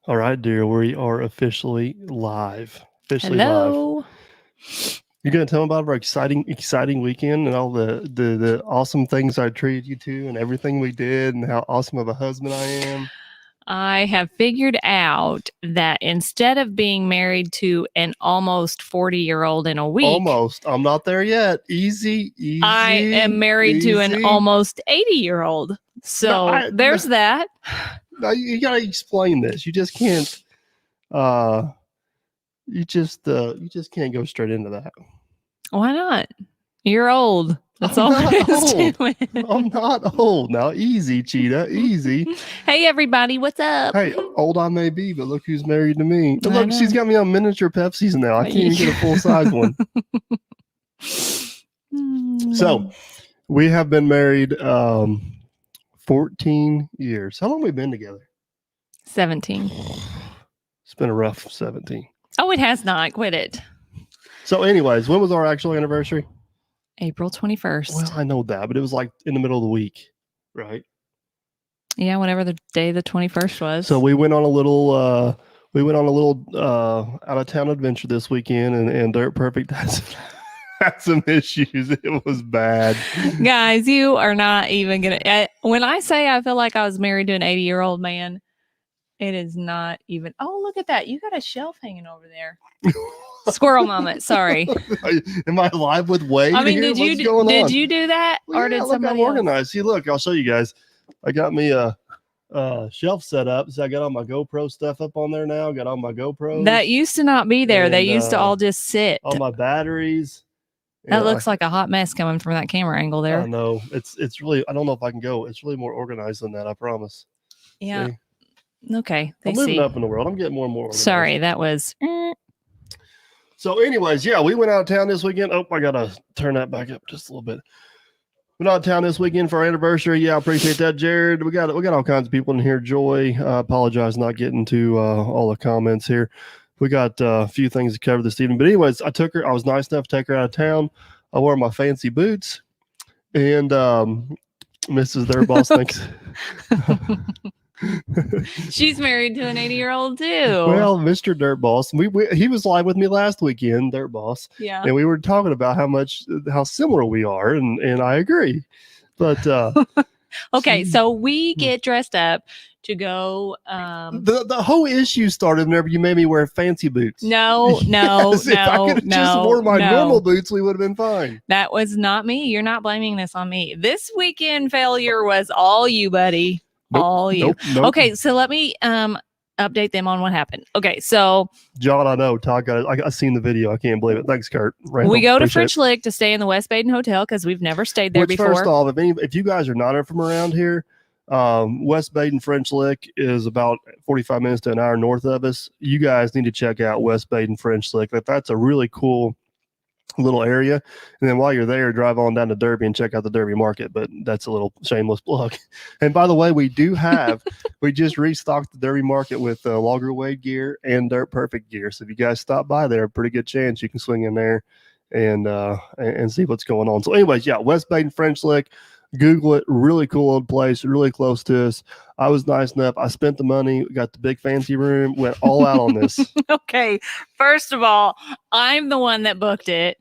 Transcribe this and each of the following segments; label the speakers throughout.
Speaker 1: All right, dear, we are officially live. Officially live.
Speaker 2: Hello.
Speaker 1: You're gonna tell them about our exciting weekend and all the awesome things I treated you to and everything we did and how awesome of a husband I am.
Speaker 2: I have figured out that instead of being married to an almost 40-year-old in a week,
Speaker 1: Almost. I'm not there yet. Easy.
Speaker 2: I am married to an almost 80-year-old. So there's that.
Speaker 1: No, you gotta explain this. You just can't. You just can't go straight into that.
Speaker 2: Why not? You're old. That's all there is to it.
Speaker 1: I'm not old. Now, easy, Cheetah. Easy.
Speaker 2: Hey, everybody. What's up?
Speaker 1: Hey, old I may be, but look who's married to me. Look, she's got me on miniature Pepsis now. I can't even get a full-size one. So, we have been married 14 years. How long have we been together?
Speaker 2: 17.
Speaker 1: It's been a rough 17.
Speaker 2: Oh, it has not. Quit it.
Speaker 1: So anyways, when was our actual anniversary?
Speaker 2: April 21st.
Speaker 1: Well, I know that, but it was like in the middle of the week, right?
Speaker 2: Yeah, whatever the day the 21st was.
Speaker 1: So we went on a little out of town adventure this weekend, and Dirt Perfect had some issues. It was bad.
Speaker 2: Guys, you are not even gonna. When I say I feel like I was married to an 80-year-old man, it is not even. Oh, look at that! You got a shelf hanging over there. Squirrel moment. Sorry.
Speaker 1: Am I live with Wade?
Speaker 2: I mean, did you do that,
Speaker 1: or did somebody? I'm organized. See, look, I'll show you guys. I got me a shelf set up, so I got all my GoPro stuff up on there now. Got all my GoPros.
Speaker 2: That used to not be there. They used to all just sit.
Speaker 1: All my batteries.
Speaker 2: That looks like a hot mess coming from that camera angle there.
Speaker 1: I know. It's really. I don't know if I can go. It's really more organized than that. I promise.
Speaker 2: Yeah. See? Okay.
Speaker 1: I'm moving up in the world. I'm getting more and more organized.
Speaker 2: Sorry, that was.
Speaker 1: So, anyways, yeah, we went out of town this weekend. Oh, I gotta turn that back up just a little bit. Went out of town this weekend for our anniversary. Yeah, I appreciate that, Jared. We got all kinds of people in here. Joy, I apologize not getting to all the comments here. We got a few things to cover this evening. But anyways, I was nice enough to take her out of town. I wore my fancy boots. And Mrs. Their Boss thinks...
Speaker 2: She's married to an 80-year-old too.
Speaker 1: Well, Mr. Dirt Boss, he was live with me last weekend, Dirt Boss.
Speaker 2: Yeah.
Speaker 1: And we were talking about how similar we are, and I agree. But
Speaker 2: okay, so we get dressed up to go.
Speaker 1: The whole issue started whenever you made me wear fancy boots.
Speaker 2: No.
Speaker 1: If I could have just worn my normal boots, we would have been fine.
Speaker 2: That was not me. You're not blaming this on me. This weekend failure was all you, buddy.
Speaker 1: Nope,
Speaker 2: all you.
Speaker 1: Nope.
Speaker 2: Okay, so let me update them on what happened. Okay, so
Speaker 1: John, I know Todd got it. I seen the video. I can't believe it. Thanks, Kurt. Randall,
Speaker 2: we go to French Lick to stay in the West Baden Hotel because we've never stayed there before.
Speaker 1: First off, if you guys are not from around here, West Baden French Lick is about 45 minutes to an hour north of us. You guys need to check out West Baden French Lick. That's a really cool little area. And then while you're there, drive on down to Derby and check out the Derby market. But that's a little shameless plug. And by the way, we just restocked the Derby market with Logger Wade gear and Dirt Perfect gear. So if you guys stop by there, a pretty good chance you can swing in there and see what's going on. So anyways, yeah, West Baden French Lick. Google it. Really cool old place, really close to us. I was nice enough. I spent the money, got the big fancy room, went all out on this.
Speaker 2: Okay. First of all, I'm the one that booked it.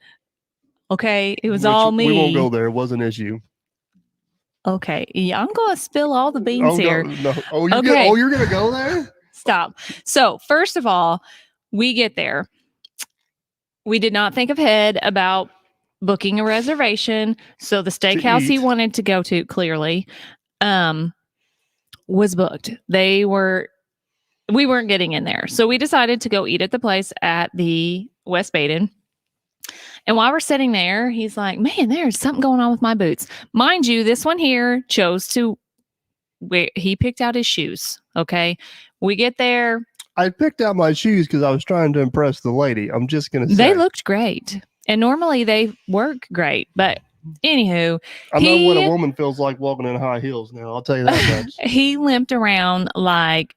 Speaker 2: Okay. It was all me.
Speaker 1: We won't go there. It was an issue.
Speaker 2: Okay. Yeah, I'm going to spill all the beans here.
Speaker 1: No. Oh, you're going to go there?
Speaker 2: Stop. So first of all, we get there. We did not think ahead about booking a reservation. So the steakhouse he wanted to go to clearly was booked. We weren't getting in there. So we decided to go eat at the place at the West Baden. And while we're sitting there, he's like, man, there's something going on with my boots. Mind you, this one here he picked out his shoes. Okay. We get there.
Speaker 1: I picked out my shoes because I was trying to impress the lady. I'm just going to say.
Speaker 2: They looked great. And normally they work great, but anywho,
Speaker 1: I know what a woman feels like walking in high heels now. I'll tell you that much.
Speaker 2: He limped around like,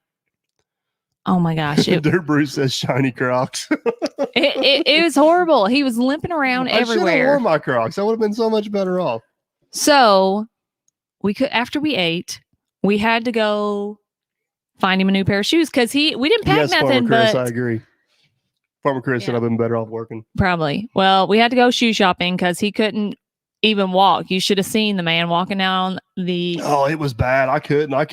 Speaker 2: oh my gosh.
Speaker 1: Dirt Bruce says shiny Crocs.
Speaker 2: it was horrible. He was limping around everywhere. I should have
Speaker 1: worn my Crocs. I would have been so much better off.
Speaker 2: So after we ate, we had to go find him a new pair of shoes because we didn't pack
Speaker 1: Yes,
Speaker 2: nothing.
Speaker 1: Farmer Chris,
Speaker 2: But
Speaker 1: I agree. Farmer Chris said
Speaker 2: Yeah.
Speaker 1: I've been better off working.
Speaker 2: probably. Well, we had to go shoe shopping because he couldn't even walk. You should have seen the man walking down the.
Speaker 1: Oh, it was bad. I couldn't. Like,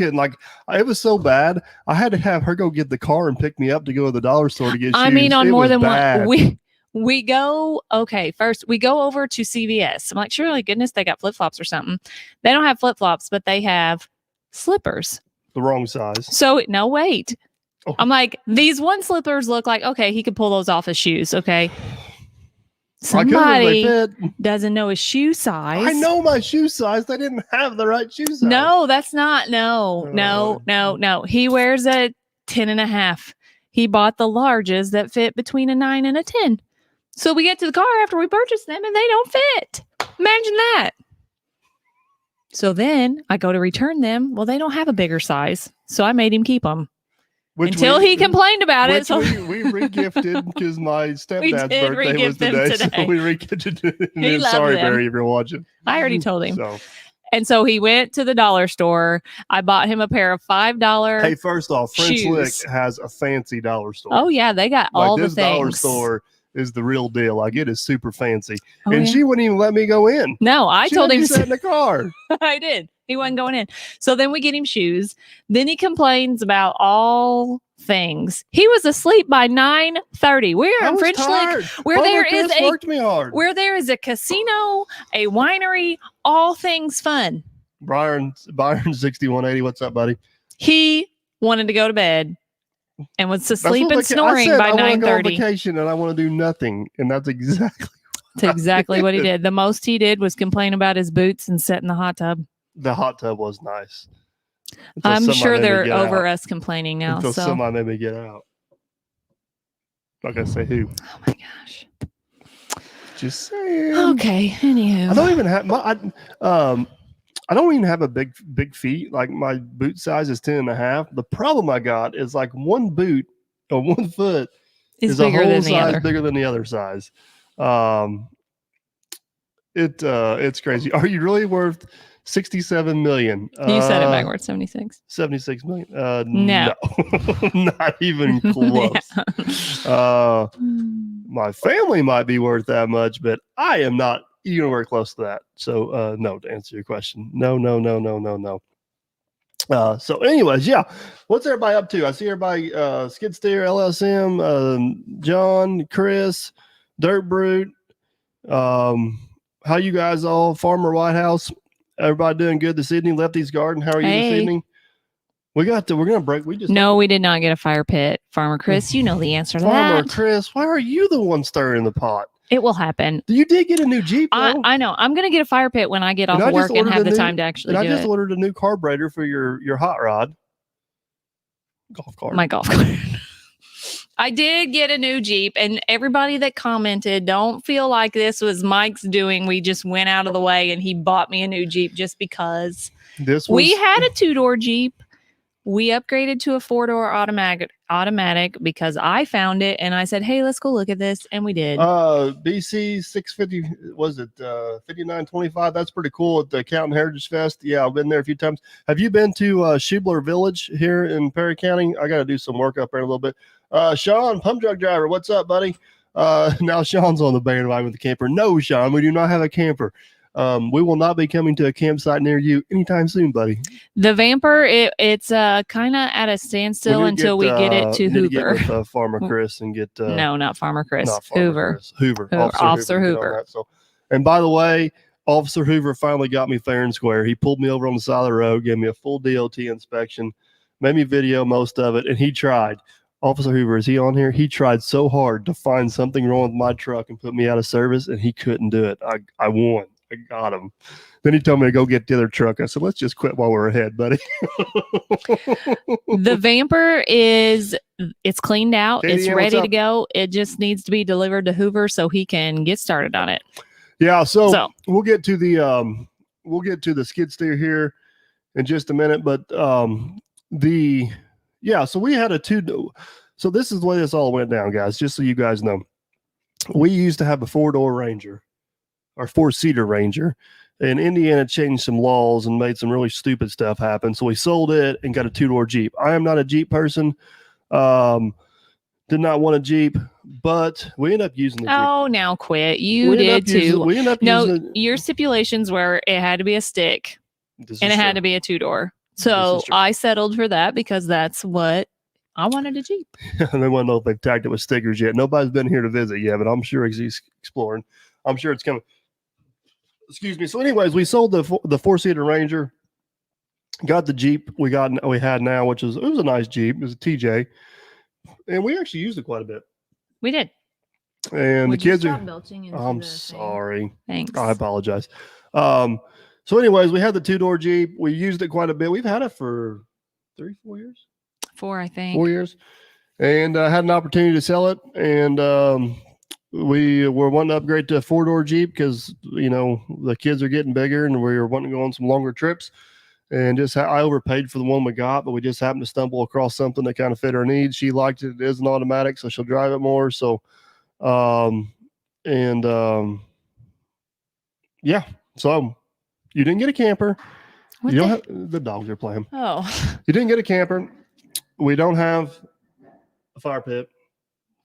Speaker 1: it was so bad. I had to have her go get the car and pick me up to go to the dollar store to get shoes.
Speaker 2: I mean, on
Speaker 1: It
Speaker 2: more
Speaker 1: was
Speaker 2: than
Speaker 1: bad.
Speaker 2: one. We go, okay, first we go over to CVS. I'm like, surely goodness, they got flip-flops or something. They don't have flip-flops, but they have slippers.
Speaker 1: The wrong size.
Speaker 2: So, no, wait.
Speaker 1: Oh.
Speaker 2: I'm like, these one slippers look like, okay, he could pull those off as shoes, okay? Somebody doesn't know his shoe size.
Speaker 1: I know my shoe size. They didn't have the right shoe size.
Speaker 2: No, that's not, no. He wears a 10.5. He bought the larges that fit between a 9 and a 10. So we get to the car after we purchase them and they don't fit. Imagine that. So then I go to return them. Well, they don't have a bigger size. So I made him keep them until he complained about it. So
Speaker 1: we re-gifted because my stepdad's
Speaker 2: did
Speaker 1: birthday was
Speaker 2: re-gift them
Speaker 1: today.
Speaker 2: today.
Speaker 1: So we re-gifted it.
Speaker 2: He loved
Speaker 1: Sorry,
Speaker 2: them.
Speaker 1: Barry, if you're watching.
Speaker 2: I already told him.
Speaker 1: So,
Speaker 2: And so he went to the dollar store. I bought him a pair of $5.
Speaker 1: hey, first off, French
Speaker 2: shoes.
Speaker 1: Lick has a fancy dollar store.
Speaker 2: Oh, yeah. They got all the
Speaker 1: this dollar
Speaker 2: things.
Speaker 1: store is the real deal. Like, it is super fancy.
Speaker 2: Oh,
Speaker 1: and
Speaker 2: yeah.
Speaker 1: she wouldn't even let me go in.
Speaker 2: No, I
Speaker 1: She
Speaker 2: told
Speaker 1: let
Speaker 2: him
Speaker 1: me
Speaker 2: to
Speaker 1: sit in the car.
Speaker 2: I did. He wasn't going in. So then we get him shoes. Then he complains about all things. He was asleep by 9:30. We're
Speaker 1: I
Speaker 2: in
Speaker 1: was
Speaker 2: French
Speaker 1: tired.
Speaker 2: Lick, where
Speaker 1: Farmer
Speaker 2: there is
Speaker 1: Chris worked me hard.
Speaker 2: a casino, a winery, all things fun.
Speaker 1: Byron 6180. What's up, buddy?
Speaker 2: He wanted to go to bed and was asleep and
Speaker 1: I
Speaker 2: snoring
Speaker 1: said,
Speaker 2: by
Speaker 1: I want to go on
Speaker 2: 9:30.
Speaker 1: vacation and I want to do nothing, and that's exactly
Speaker 2: That's exactly what he did. The most he did was complain about his boots and sit in the hot tub.
Speaker 1: the hot tub was nice. Until
Speaker 2: I'm
Speaker 1: somebody
Speaker 2: sure
Speaker 1: made me
Speaker 2: they're
Speaker 1: get
Speaker 2: over
Speaker 1: out.
Speaker 2: us complaining now.
Speaker 1: Until
Speaker 2: So,
Speaker 1: somebody made me get out. Not gonna say who.
Speaker 2: oh my gosh.
Speaker 1: Just saying.
Speaker 2: Okay. Anywho,
Speaker 1: I don't even have I don't even have a big feet. Like, my boot size is 10.5. The problem I got is like one boot or 1 foot
Speaker 2: it's
Speaker 1: is a
Speaker 2: bigger
Speaker 1: whole
Speaker 2: than the
Speaker 1: size
Speaker 2: other.
Speaker 1: bigger than the other size. It's crazy. Are you really worth 67 million?
Speaker 2: You said it backwards. 76.
Speaker 1: 76 million.
Speaker 2: No.
Speaker 1: Not even close. My family might be worth that much, but I am not anywhere close to that. So no, to answer your question. No. So anyways, yeah. What's everybody up to? I see everybody Skid Steer, LSM, John, Chris, Dirt Brute. How you guys all? Farmer White House. Everybody doing good this evening? Lefty's Garden. How are you this evening? We're gonna break. We
Speaker 2: did not get a fire pit. Farmer Chris, you know the answer to
Speaker 1: Farmer
Speaker 2: that.
Speaker 1: Chris, why are you the one stirring the pot?
Speaker 2: It will happen.
Speaker 1: You did get a new Jeep, though.
Speaker 2: I know. I'm going to get a fire pit when I get off
Speaker 1: And I
Speaker 2: of
Speaker 1: just
Speaker 2: work and
Speaker 1: ordered
Speaker 2: have
Speaker 1: a
Speaker 2: the
Speaker 1: new-
Speaker 2: time to actually
Speaker 1: and
Speaker 2: do
Speaker 1: I just
Speaker 2: it.
Speaker 1: ordered a new carburetor for your hot rod. Golf cart.
Speaker 2: My golf cart. I did get a new Jeep, and everybody that commented, don't feel like this was Mike's doing. We just went out of the way and he bought me a new Jeep just because. We had a 2-door Jeep. We upgraded to a 4-door automatic because I found it and I said, hey, let's go look at this. And we did.
Speaker 1: BC 650, was it 5925? That's pretty cool at the County Heritage Fest. Yeah, I've been there a few times. Have you been to Schubler Village here in Perry County? I got to do some work up there a little bit. Sean, pump truck driver, what's up, buddy? Now Sean's on the bandwagon with the camper. No, Sean, we do not have a camper. We will not be coming to a campsite near you anytime soon, buddy.
Speaker 2: The Vamper, it's kind of at a standstill until we get it to Hoover.
Speaker 1: Get with, Farmer Chris and get
Speaker 2: no, not Farmer Chris.
Speaker 1: not Farmer
Speaker 2: Hoover.
Speaker 1: Chris. Hoover.
Speaker 2: Officer
Speaker 1: get on
Speaker 2: Hoover.
Speaker 1: that. So, and by the way, Officer Hoover finally got me fair and square. He pulled me over on the side of the road, gave me a full DOT inspection, made me video most of it, and he tried. Officer Hoover, is he on here? He tried so hard to find something wrong with my truck and put me out of service, and he couldn't do it. I won. I got him. Then he told me to go get the other truck. I said, let's just quit while we're ahead, buddy.
Speaker 2: The Vamper it's cleaned out.
Speaker 1: Hey,
Speaker 2: it's
Speaker 1: Deanne,
Speaker 2: ready
Speaker 1: what's
Speaker 2: to
Speaker 1: up?
Speaker 2: go. It just needs to be delivered to Hoover so he can get started on it.
Speaker 1: Yeah, so we'll get to the skid steer here in just a minute, but so we had so this is the way this all went down, guys, just so you guys know. We used to have a 4-door Ranger, or 4-seater Ranger, And Indiana changed some laws and made some really stupid stuff happen. So we sold it and got a 2-door Jeep. I am not a Jeep person. Did not want a Jeep, but we ended up using the Jeep.
Speaker 2: Oh, now quit. You did too.
Speaker 1: We ended up using
Speaker 2: your stipulations were it had to be a stick and it had to be a 2-door. So I settled for that because that's what I wanted, a Jeep.
Speaker 1: And they want to know if they've tagged it with stickers yet. Nobody's been here to visit yet, but I'm sure he's exploring. I'm sure it's coming. Excuse me. So anyways, we sold the 4-seater Ranger, got the Jeep we had now, which was, it was a nice Jeep. It was a TJ. And we actually used it quite a bit.
Speaker 2: We did.
Speaker 1: And
Speaker 2: Would
Speaker 1: the kids
Speaker 2: you stop belching into
Speaker 1: I'm
Speaker 2: the
Speaker 1: sorry.
Speaker 2: Thing? Thanks.
Speaker 1: I apologize. So anyways, we had the 2-door Jeep. We used it quite a bit. We've had it for 3-4 years.
Speaker 2: 4, I think.
Speaker 1: 4 years. And had an opportunity to sell it. And we were wanting to upgrade to a 4-door Jeep because, you know, the kids are getting bigger and we were wanting to go on some longer trips. And just I overpaid for the one we got, but we just happened to stumble across something that kind of fit our needs. She liked it. It is an automatic, so she'll drive it more. So, yeah. So you didn't get a camper.
Speaker 2: What
Speaker 1: you don't have, the dogs are playing.
Speaker 2: Oh.
Speaker 1: You didn't get a camper. We don't have a fire pit.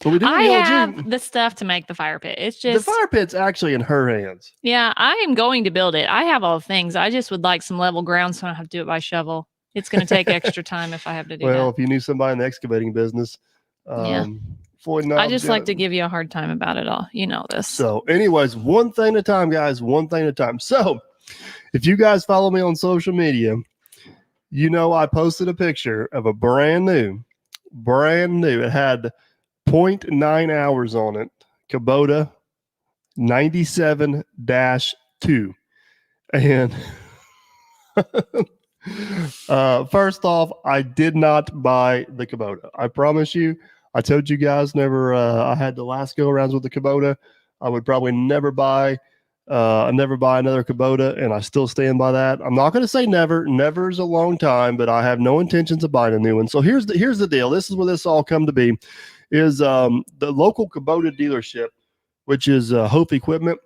Speaker 1: But we do
Speaker 2: I have the stuff to make the fire pit. It's just
Speaker 1: the fire pit's actually in her hands.
Speaker 2: Yeah, I am going to build it. I have all the things. I just would like some level ground so I don't have to do it by shovel. It's going to take extra time if I have to do that.
Speaker 1: Well, if you knew somebody in the excavating business, Floyd Knobs,
Speaker 2: I just like to give you a hard time about it all. You know this.
Speaker 1: So anyways, one thing at a time, guys, one thing at a time. So if you guys follow me on social media, you know I posted a picture of a brand new, it had 0.9 hours on it, Kubota 97-2. And first off, I did not buy the Kubota. I promise you. I told you guys I had the last go arounds with the Kubota. I would probably never buy another Kubota, and I still stand by that. I'm not going to say never. Never is a long time, but I have no intentions of buying a new one. So here's the deal. This is where this all come to be. Is the local Kubota dealership, which is Hope Equipment.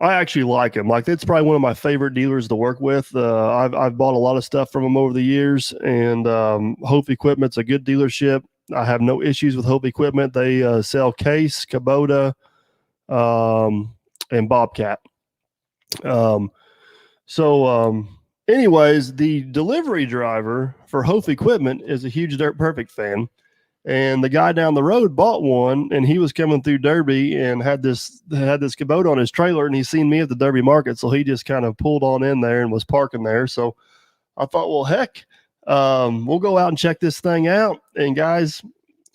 Speaker 1: I actually like them. Like, it's probably one of my favorite dealers to work with. I've bought a lot of stuff from them over the years, and Hope Equipment's a good dealership. I have no issues with Hope Equipment. They sell Case, Kubota, and Bobcat. Anyways, the delivery driver for Hope Equipment is a huge Dirt Perfect fan. And the guy down the road bought one, and he was coming through Derby and had this Kubota on his trailer, and he seen me at the Derby market. So he just kind of pulled on in there and was parking there. So I thought, well, heck, we'll go out and check this thing out. And guys,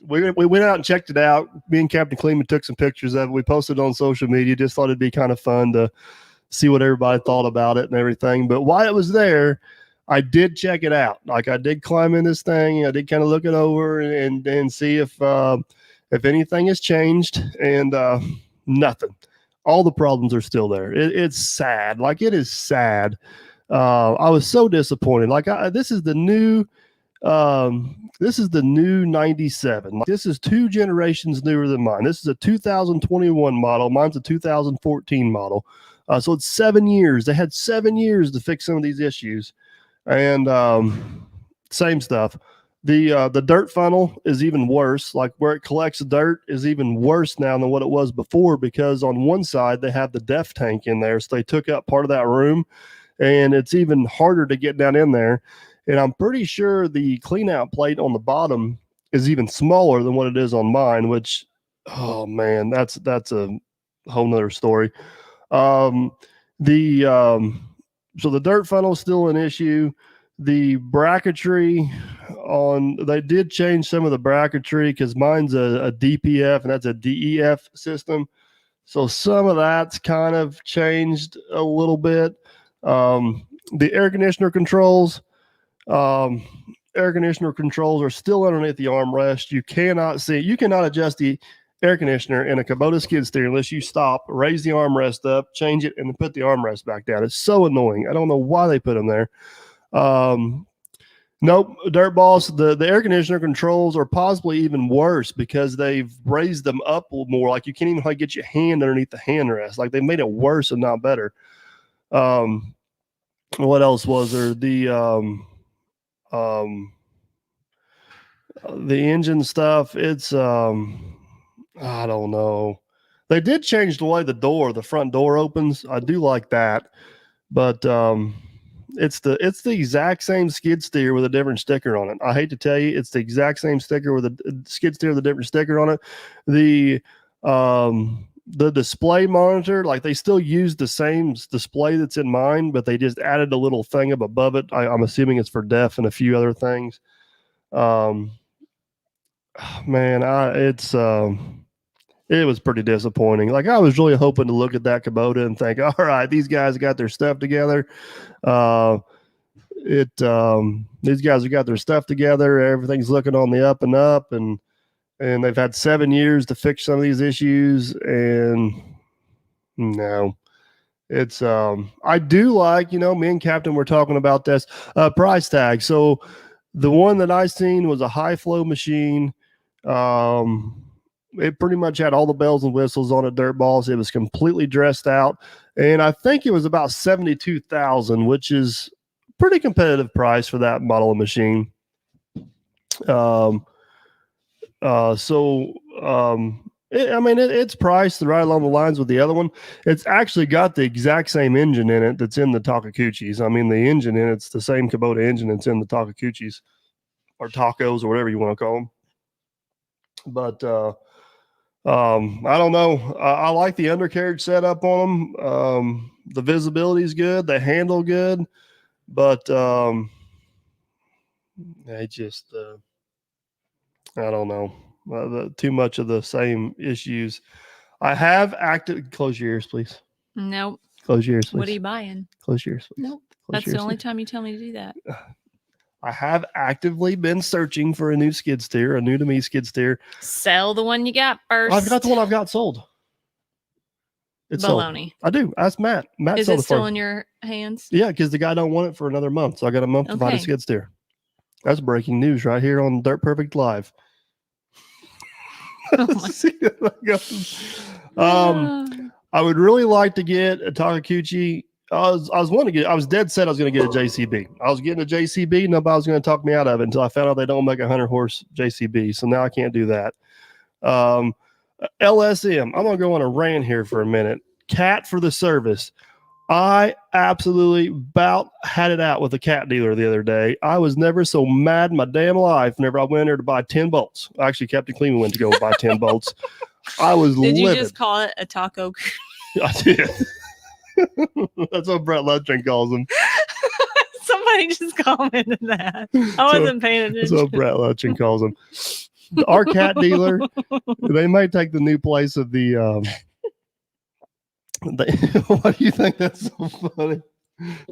Speaker 1: we went out and checked it out. Me and Captain Kleeman took some pictures of it. We posted on social media. Just thought it'd be kind of fun to see what everybody thought about it and everything. But while it was there, I did check it out. Like, I did climb in this thing. I did kind of look it over and see if anything has changed, and nothing. All the problems are still there. It's sad. Like, it is sad. I was so disappointed. Like, this is the new 97. This is 2 generations newer than mine. This is a 2021 model. Mine's a 2014 model. So it's 7 years. They had 7 years to fix some of these issues. And same stuff. The dirt funnel is even worse. Like, where it collects dirt is even worse now than what it was before, because on one side they have the def tank in there, so they took up part of that room, and it's even harder to get down in there. And I'm pretty sure the clean out plate on the bottom is even smaller than what it is on mine, which, oh man, that's a whole nother story. So the dirt funnel is still an issue. The bracketry they did change some of the bracketry, because mine's a DPF and that's a DEF system. So some of that's kind of changed a little bit. The air conditioner controls are still underneath the armrest. You cannot adjust the air conditioner in a Kubota skid steer unless you stop, raise the armrest up, change it, and then put the armrest back down. It's so annoying. I don't know why they put them there. Nope, Dirt Boss, the air conditioner controls are possibly even worse because they've raised them up a little more. Like, you can't even get your hand underneath the handrest. Like, they made it worse and not better. What else was there? The engine stuff. It's I don't know. They did change the way the front door opens. I do like that, but it's the exact same skid steer with a different sticker on it. I hate to tell you, it's the exact same sticker with a skid steer with a different sticker on it. The display monitor, like they still use the same display that's in mine, but they just added a little thing up above it. I'm assuming it's for deaf and a few other things. Man, it was pretty disappointing. Like I was really hoping to look at that Kubota and think, all right, these guys got their stuff together. These guys have got their stuff together. Everything's looking on the up and up, and they've had 7 years to fix some of these issues. And no, it's I do like, me and Captain were talking about this price tag. So the one that I seen was a high flow machine. It pretty much had all the bells and whistles on it, dirt balls. It was completely dressed out, and I think it was about $72,000, which is pretty competitive price for that model of machine. It's priced right along the lines with the other one. It's actually got the exact same engine in it that's in the Takakuchis. I mean, the engine in it's the same Kubota engine that's in the Takakuchis or tacos or whatever you want to call them. But I don't know. I like the undercarriage setup on them. The visibility is good. They handle good, but they just I don't know. Too much of the same issues. I have active. Close your ears, please.
Speaker 2: Nope.
Speaker 1: Close your ears, please.
Speaker 2: What are you buying?
Speaker 1: Close your ears, please.
Speaker 2: Nope. That's the only time you tell me to do that.
Speaker 1: I have actively been searching for a new skid steer, a new to me skid steer.
Speaker 2: Sell the one you got first.
Speaker 1: I've got the one I've got sold. It's
Speaker 2: baloney.
Speaker 1: Sold. I do. Ask Matt. Matt
Speaker 2: is
Speaker 1: sold
Speaker 2: it still in your hands?
Speaker 1: Yeah, because the guy don't want it for another month, so I got a month to find a skid steer. That's breaking news right here on Dirt Perfect Live. I would really like to get a Takakuchi. I was dead set I was going to get a JCB. I was getting a JCB. Nobody was going to talk me out of it until I found out they don't make a 100-horse JCB. So now I can't do that. LSM. I'm going to go on a rant here for a minute. Cat for the service. I absolutely about had it out with a cat dealer the other day. I was never so mad in my damn life whenever I went in there to buy 10 bolts. Actually, Captain Cleveland went to go buy 10 bolts. I was livid.
Speaker 2: Did you just call it a taco?
Speaker 1: I did. That's what Brett Lutchen calls them.
Speaker 2: Somebody just commented that. I wasn't paying attention.
Speaker 1: That's what Brett Lutchen calls them. Our cat dealer, they might take the new place of the... Why do you think that's so funny?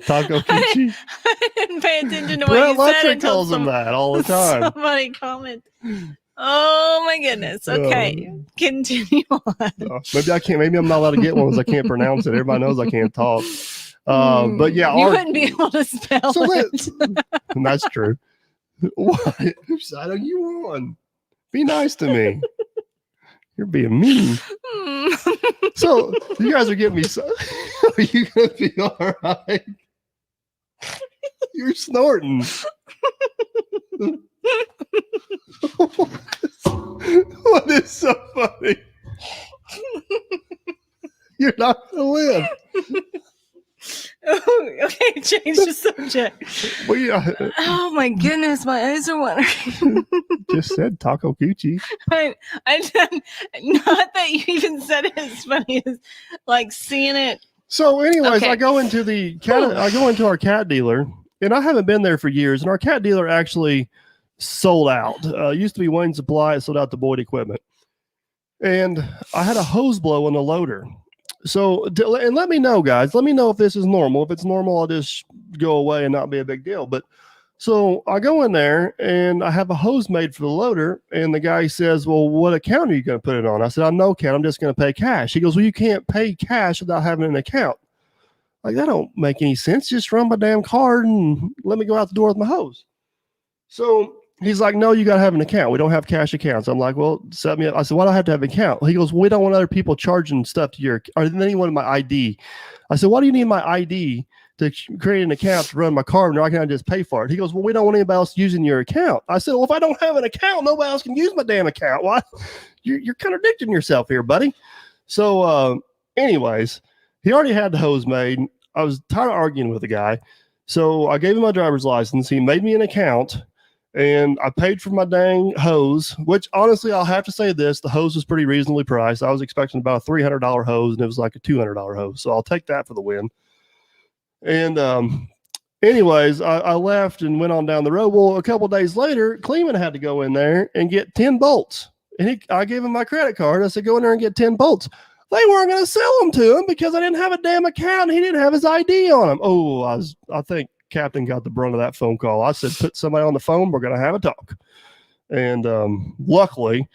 Speaker 1: Takakuchi?
Speaker 2: I didn't pay attention to
Speaker 1: Brett
Speaker 2: what you said.
Speaker 1: Lutchen calls them that all the time.
Speaker 2: Somebody comment. Oh my goodness. Okay. Continue on.
Speaker 1: Maybe I'm not allowed to get one because I can't pronounce it. Everybody knows I can't talk. But yeah,
Speaker 2: you wouldn't be able to spell it.
Speaker 1: That's true. What? Whose side are you on? Be nice to me. You're being mean. So you guys are getting me. Are you gonna be all right? You're snorting. What is so funny? You're not gonna live.
Speaker 2: Oh, okay, change the subject.
Speaker 1: Well, yeah.
Speaker 2: Oh my goodness, my eyes are watering.
Speaker 1: Just said Takakuchi.
Speaker 2: I not that you even said it as funny as like seeing it.
Speaker 1: So, anyways,
Speaker 2: Okay.
Speaker 1: I go into our cat dealer, and I haven't been there for years. And our cat dealer actually sold out. Used to be Wayne Supply. It sold out to Boyd Equipment, and I had a hose blow on the loader. So, and let me know, guys. Let me know if this is normal. If it's normal, I'll just go away and not be a big deal. But so I go in there and I have a hose made for the loader. And the guy says, well, what account are you going to put it on? I said, I'm no account. I'm just going to pay cash. He goes, well, you can't pay cash without having an account. Like, that don't make any sense. Just run my damn card and let me go out the door with my hose. So He's like, no, you got to have an account. We don't have cash accounts. I'm like, well, set me up. I said, why do I have to have an account? He goes, well, we don't want other people charging stuff to your, or then he wanted my ID. I said, why do you need my ID to create an account to run my card? Or I can just pay for it. He goes, well, we don't want anybody else using your account. I said, well, if I don't have an account, nobody else can use my damn account. Why? You're contradicting yourself here, buddy. So, anyways, he already had the hose made. I was tired of arguing with the guy. So I gave him my driver's license. He made me an account. And I paid for my dang hose, which honestly, I'll have to say this. The hose was pretty reasonably priced. I was expecting about a $300 hose, and it was like a $200 hose. So I'll take that for the win. And anyways, I left and went on down the road. Well, a couple of days later, Kleeman had to go in there and get 10 bolts. And I gave him my credit card. I said, go in there and get 10 bolts. They weren't going to sell them to him because I didn't have a damn account. And he didn't have his ID on him. Oh, I think Captain got the brunt of that phone call. I said, put somebody on the phone. We're going to have a talk. And luckily,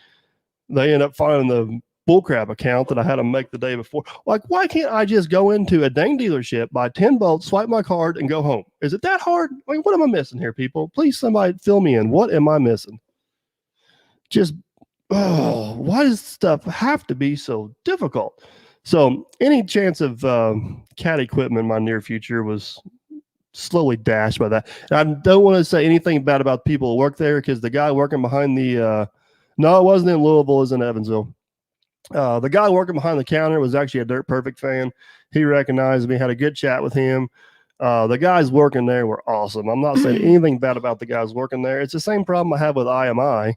Speaker 1: they ended up finding the bullcrap account that I had to make the day before. Like, why can't I just go into a dang dealership, buy 10 bolts, swipe my card, and go home? Is it that hard? I mean, what am I missing here, people? Please, somebody fill me in. What am I missing? Just, why does stuff have to be so difficult? So any chance of cat equipment in my near future was slowly dashed by that. And I don't want to say anything bad about people who work there, because the guy working behind the no, it wasn't in Louisville, it was in Evansville. The guy working behind the counter was actually a Dirt Perfect fan. He recognized me, had a good chat with him. The guys working there were awesome. I'm not saying anything bad about the guys working there. It's the same problem I have with IMI.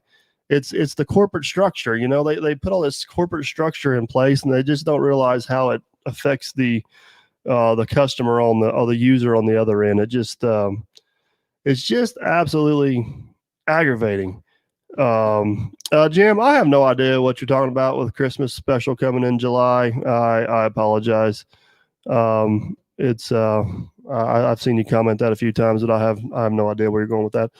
Speaker 1: It's the corporate structure. You know, they put all this corporate structure in place, and they just don't realize how it affects the customer or the user on the other end. It's just absolutely aggravating. Jim, I have no idea what you're talking about with Christmas special coming in July. I apologize. I've seen you comment that a few times, but I have no idea where you're going with that.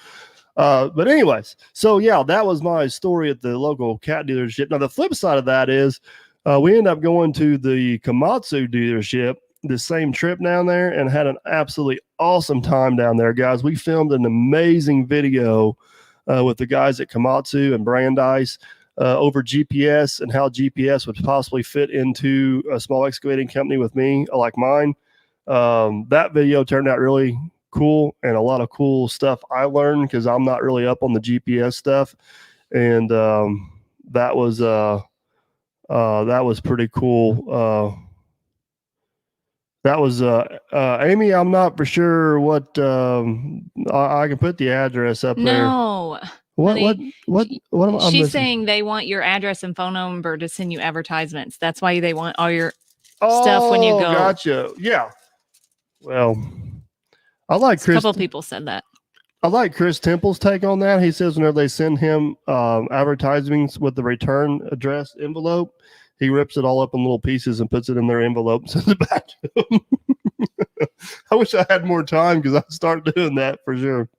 Speaker 1: But anyways, so yeah, that was my story at the local cat dealership. Now the flip side of that is we ended up going to the Komatsu dealership the same trip down there and had an absolutely awesome time down there, guys. We filmed an amazing video with the guys at Komatsu and Brandeis over GPS and how GPS would possibly fit into a small excavating company with me, like mine. That video turned out really cool, and a lot of cool stuff I learned because I'm not really up on the GPS stuff. And that was pretty cool. That was Amy. I'm not for sure what I can put the address up there.
Speaker 2: No.
Speaker 1: What am I
Speaker 2: She's
Speaker 1: missing?
Speaker 2: saying they want your address and phone number to send you advertisements. That's why they want all your stuff when you go.
Speaker 1: Gotcha. Yeah. Well, I like Chris.
Speaker 2: A couple of people said that.
Speaker 1: I like Chris Temple's take on that. He says whenever they send him advertisements with the return address envelope, he rips it all up in little pieces and puts it in their envelope and sends it back to them. I wish I had more time because I'd start doing that for sure.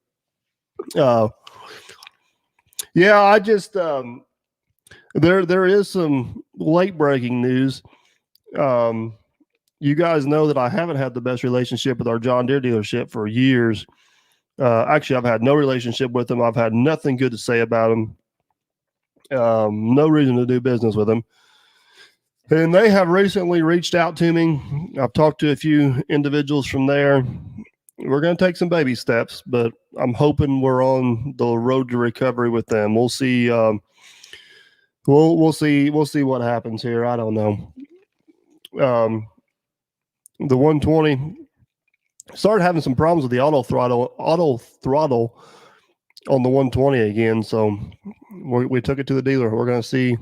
Speaker 1: Yeah, I just there is some late breaking news. You guys know that I haven't had the best relationship with our John Deere dealership for years. Actually, I've had no relationship with them. I've had nothing good to say about them. No reason to do business with them. And they have recently reached out to me. I've talked to a few individuals from there. We're going to take some baby steps, but I'm hoping we're on the road to recovery with them. We'll see. We'll see what happens here. I don't know. The 120 started having some problems with the auto throttle on the 120 again. So we took it to the dealer. We're going to see.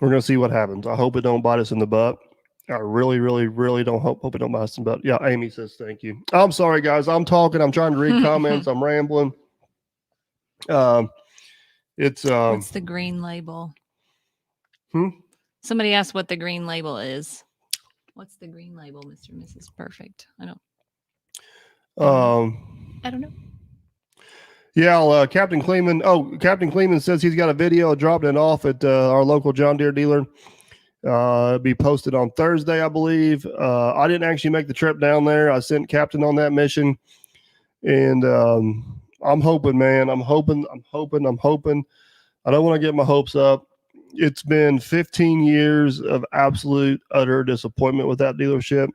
Speaker 1: We're going to see what happens. I hope it don't bite us in the butt. I really, really, really don't hope it don't bite us in the butt. Yeah, Amy says thank you. I'm sorry, guys. I'm talking. I'm trying to read comments. I'm rambling. It's
Speaker 2: what's the green label? Somebody asked what the green label is. What's the green label, Mr. and Mrs. Perfect? I don't know.
Speaker 1: Yeah, Captain Kleeman. Oh, Captain Kleeman says he's got a video dropping it off at our local John Deere dealer. It'll be posted on Thursday, I believe. I didn't actually make the trip down there. I sent Captain on that mission, and I'm hoping, man. I'm hoping. I don't want to get my hopes up. It's been 15 years of absolute, utter disappointment with that dealership.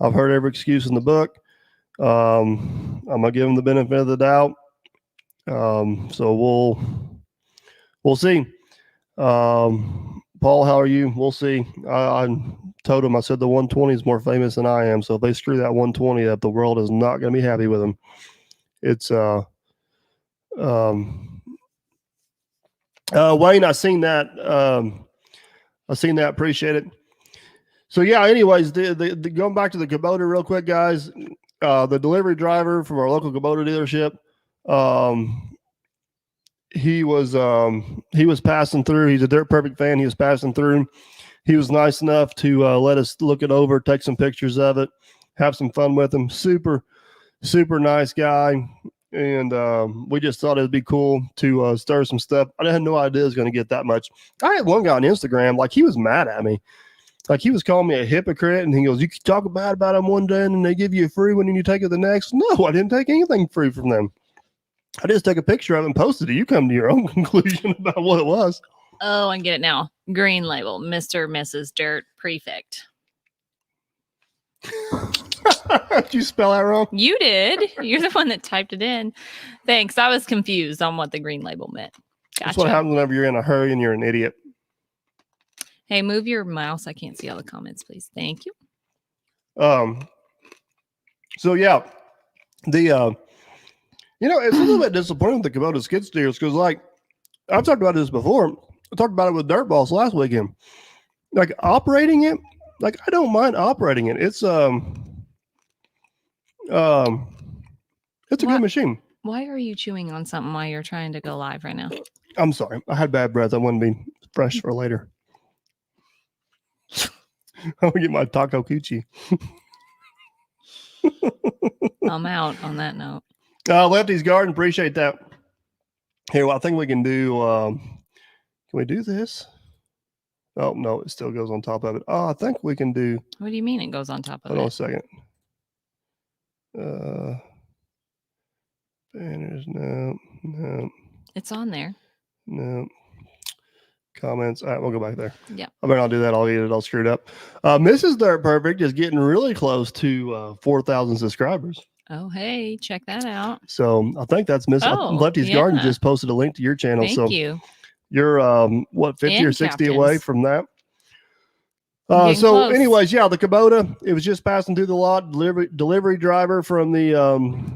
Speaker 1: I've heard every excuse in the book. I'm gonna give them the benefit of the doubt. So we'll see. Paul, how are you? We'll see. I told him, I said the 120 is more famous than I am. So if they screw that 120 up, the world is not going to be happy with them. It's Wayne, I seen that. Appreciate it. So yeah. Anyways, the going back to the Kubota real quick, guys. The delivery driver from our local Kubota dealership. He was passing through. He's a Dirt Perfect fan. He was passing through. He was nice enough to let us look it over, take some pictures of it, have some fun with him. Super nice guy. And we just thought it'd be cool to stir some stuff. I had no idea it was going to get that much. I had one guy on Instagram, like, he was mad at me. Like, he was calling me a hypocrite, and he goes, you can talk bad about them one day and then they give you a free one and you take it the next. No, I didn't take anything free from them. I just took a picture of it and posted it. You come to your own conclusion about what it was.
Speaker 2: Oh, I get it now. Green label, Mr. Mrs. Dirt Prefect.
Speaker 1: Did you spell that wrong?
Speaker 2: You did. You're the one that typed it in. Thanks. I was confused on what the green label meant. Gotcha.
Speaker 1: That's what happens whenever you're in a hurry and you're an idiot.
Speaker 2: Hey, move your mouse. I can't see all the comments, please. Thank you.
Speaker 1: So yeah, the it's a little bit disappointing with the Kubota skid steers, because, like, I've talked about this before. I talked about it with Dirt Boss last weekend. Like, operating it, like, I don't mind operating it. It's a good machine.
Speaker 2: Why are you chewing on something while you're trying to go live right now?
Speaker 1: I'm sorry. I had bad breath. I want to be fresh for later. I'm gonna get my taco coochie.
Speaker 2: I'm out on that note.
Speaker 1: Lefty's Garden, appreciate that. Here, well, I think we can do. Can we do this? Oh no, it still goes on top of it. Oh, I think we can do.
Speaker 2: What do you mean it goes on top of it?
Speaker 1: Hold on a second. Banners, no.
Speaker 2: It's on there.
Speaker 1: No. Comments. All right, we'll go back there.
Speaker 2: Yeah.
Speaker 1: I better not do that. I'll get it all screwed up. Mrs. Dirt Perfect is getting really close to 4,000 subscribers.
Speaker 2: Oh, hey, check that out.
Speaker 1: So I think that's Miss Lefty's Garden just posted a link to your channel.
Speaker 2: Thank you.
Speaker 1: You're 50
Speaker 2: And
Speaker 1: or 60
Speaker 2: captains.
Speaker 1: away from that.
Speaker 2: Getting
Speaker 1: So
Speaker 2: close.
Speaker 1: anyways, yeah, the Kubota, it was just passing through the lot. Delivery driver from the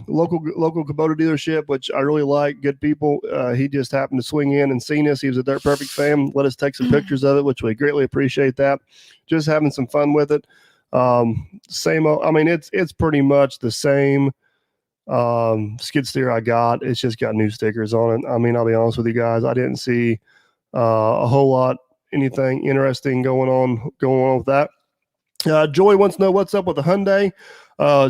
Speaker 1: local Kubota dealership, which I really like. Good people. He just happened to swing in and seen us. He was a Dirt Perfect fan. Let us take some pictures of it, which we greatly appreciate that. Just having some fun with it. Same. I mean, it's pretty much the same skid steer I got. It's just got new stickers on it. I mean, I'll be honest with you guys, I didn't see a whole lot anything interesting going on with that. Joy wants to know what's up with the Hyundai.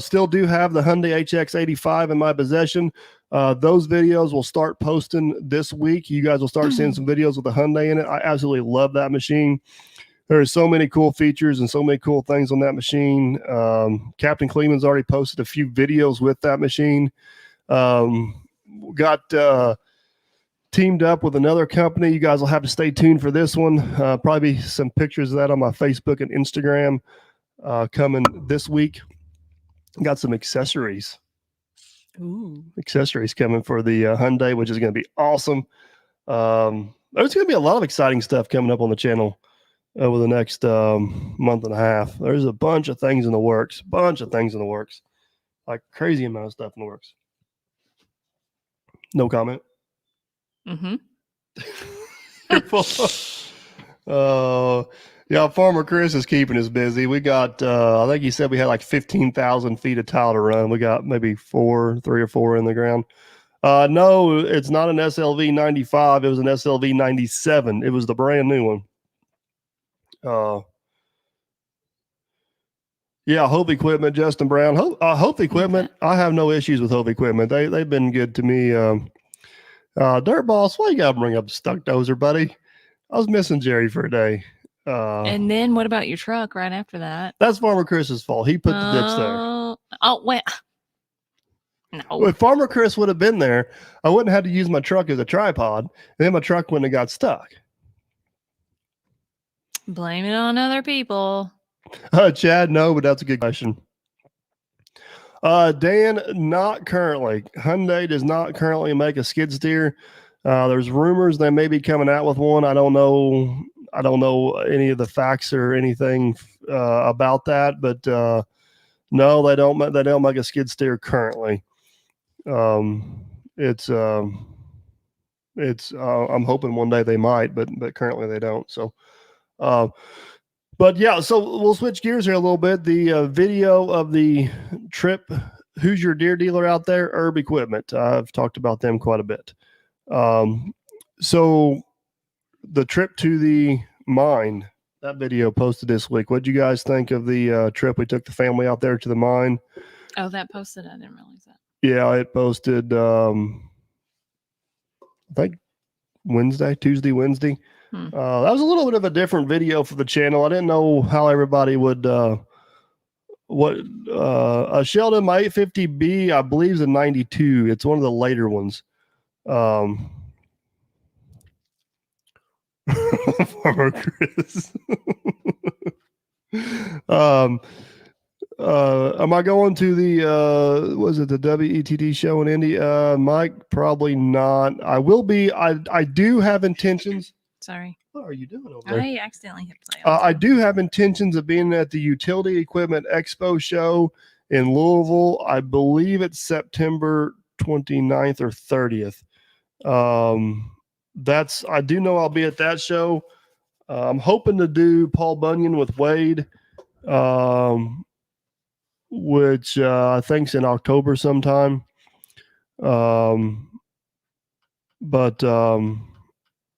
Speaker 1: Still do have the Hyundai HX85 in my possession. Those videos will start posting this week. You guys will start seeing some videos with the Hyundai in it. I absolutely love that machine. There are so many cool features and so many cool things on that machine. Captain Kleeman's already posted a few videos with that machine. Got teamed up with another company. You guys will have to stay tuned for this one. Probably some pictures of that on my Facebook and Instagram coming this week. Got some accessories.
Speaker 2: Ooh.
Speaker 1: Accessories coming for the Hyundai, which is going to be awesome. There's going to be a lot of exciting stuff coming up on the channel over the next month and a half. There's a bunch of things in the works. Like, crazy amount of stuff in the works. No comment.
Speaker 2: Mm-hmm.
Speaker 1: Yeah, Farmer Chris is keeping us busy. We got, I think he said we had like 15,000 feet of tile to run. We got maybe 3 or 4 in the ground. No, it's not an SLV 95. It was an SLV 97. It was the brand new one. Yeah, Hove Equipment, Justin Brown. Hove Equipment, I have no issues with Hove Equipment. They've been good to me. Dirt Boss, why you gotta bring up the stuck dozer, buddy? I was missing Jerry for a day.
Speaker 2: And then what about your truck right after that?
Speaker 1: That's Farmer Chris's fault. He put the ditch there.
Speaker 2: Oh, wait. No.
Speaker 1: If Farmer Chris would have been there, I wouldn't have had to use my truck as a tripod, and then my truck wouldn't have got stuck.
Speaker 2: Blame it on other people.
Speaker 1: Chad, no, but that's a good question. Dan, not currently. Hyundai does not currently make a skid steer. There's rumors they may be coming out with one. I don't know. I don't know any of the facts or anything about that, but no, they don't. They don't make a skid steer currently. It's I'm hoping one day they might, but currently they don't. So, but yeah, so we'll switch gears here a little bit. The video of the trip. Who's your Deere dealer out there? Herb Equipment. I've talked about them quite a bit. So the trip to the mine, that video posted this week. What'd you guys think of the trip? We took the family out there to the mine.
Speaker 2: Oh, that posted. I didn't realize that.
Speaker 1: Yeah, it posted, I think Tuesday, Wednesday. That was a little bit of a different video for the channel. I didn't know how everybody would, a Sheldon, my 850B, I believe is a 92. It's one of the later ones. Farmer Chris. Am I going to the was it the WETD show in Indy? Mike, probably not. I will be. I do have intentions.
Speaker 2: Sorry.
Speaker 1: What are you doing over there?
Speaker 2: I accidentally hit play.
Speaker 1: I do have intentions of being at the Utility Equipment Expo show in Louisville. I believe it's September 29th or 30th. I do know I'll be at that show. I'm hoping to do Paul Bunyan with Wade, which I think's in October sometime.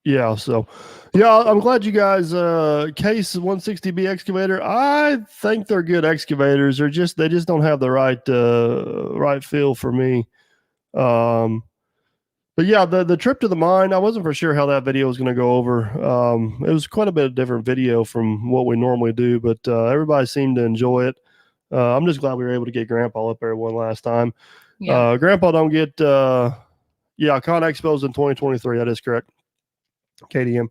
Speaker 1: Yeah, so yeah, I'm glad you guys Case 160B excavator. I think they're good excavators. They just don't have the right feel for me. But yeah, the trip to the mine, I wasn't for sure how that video was going to go over. It was quite a bit of different video from what we normally do, but everybody seemed to enjoy it. I'm just glad we were able to get Grandpa up there one last time. Yeah. Grandpa don't get, Con Expo's in 2023. That is correct. KDM.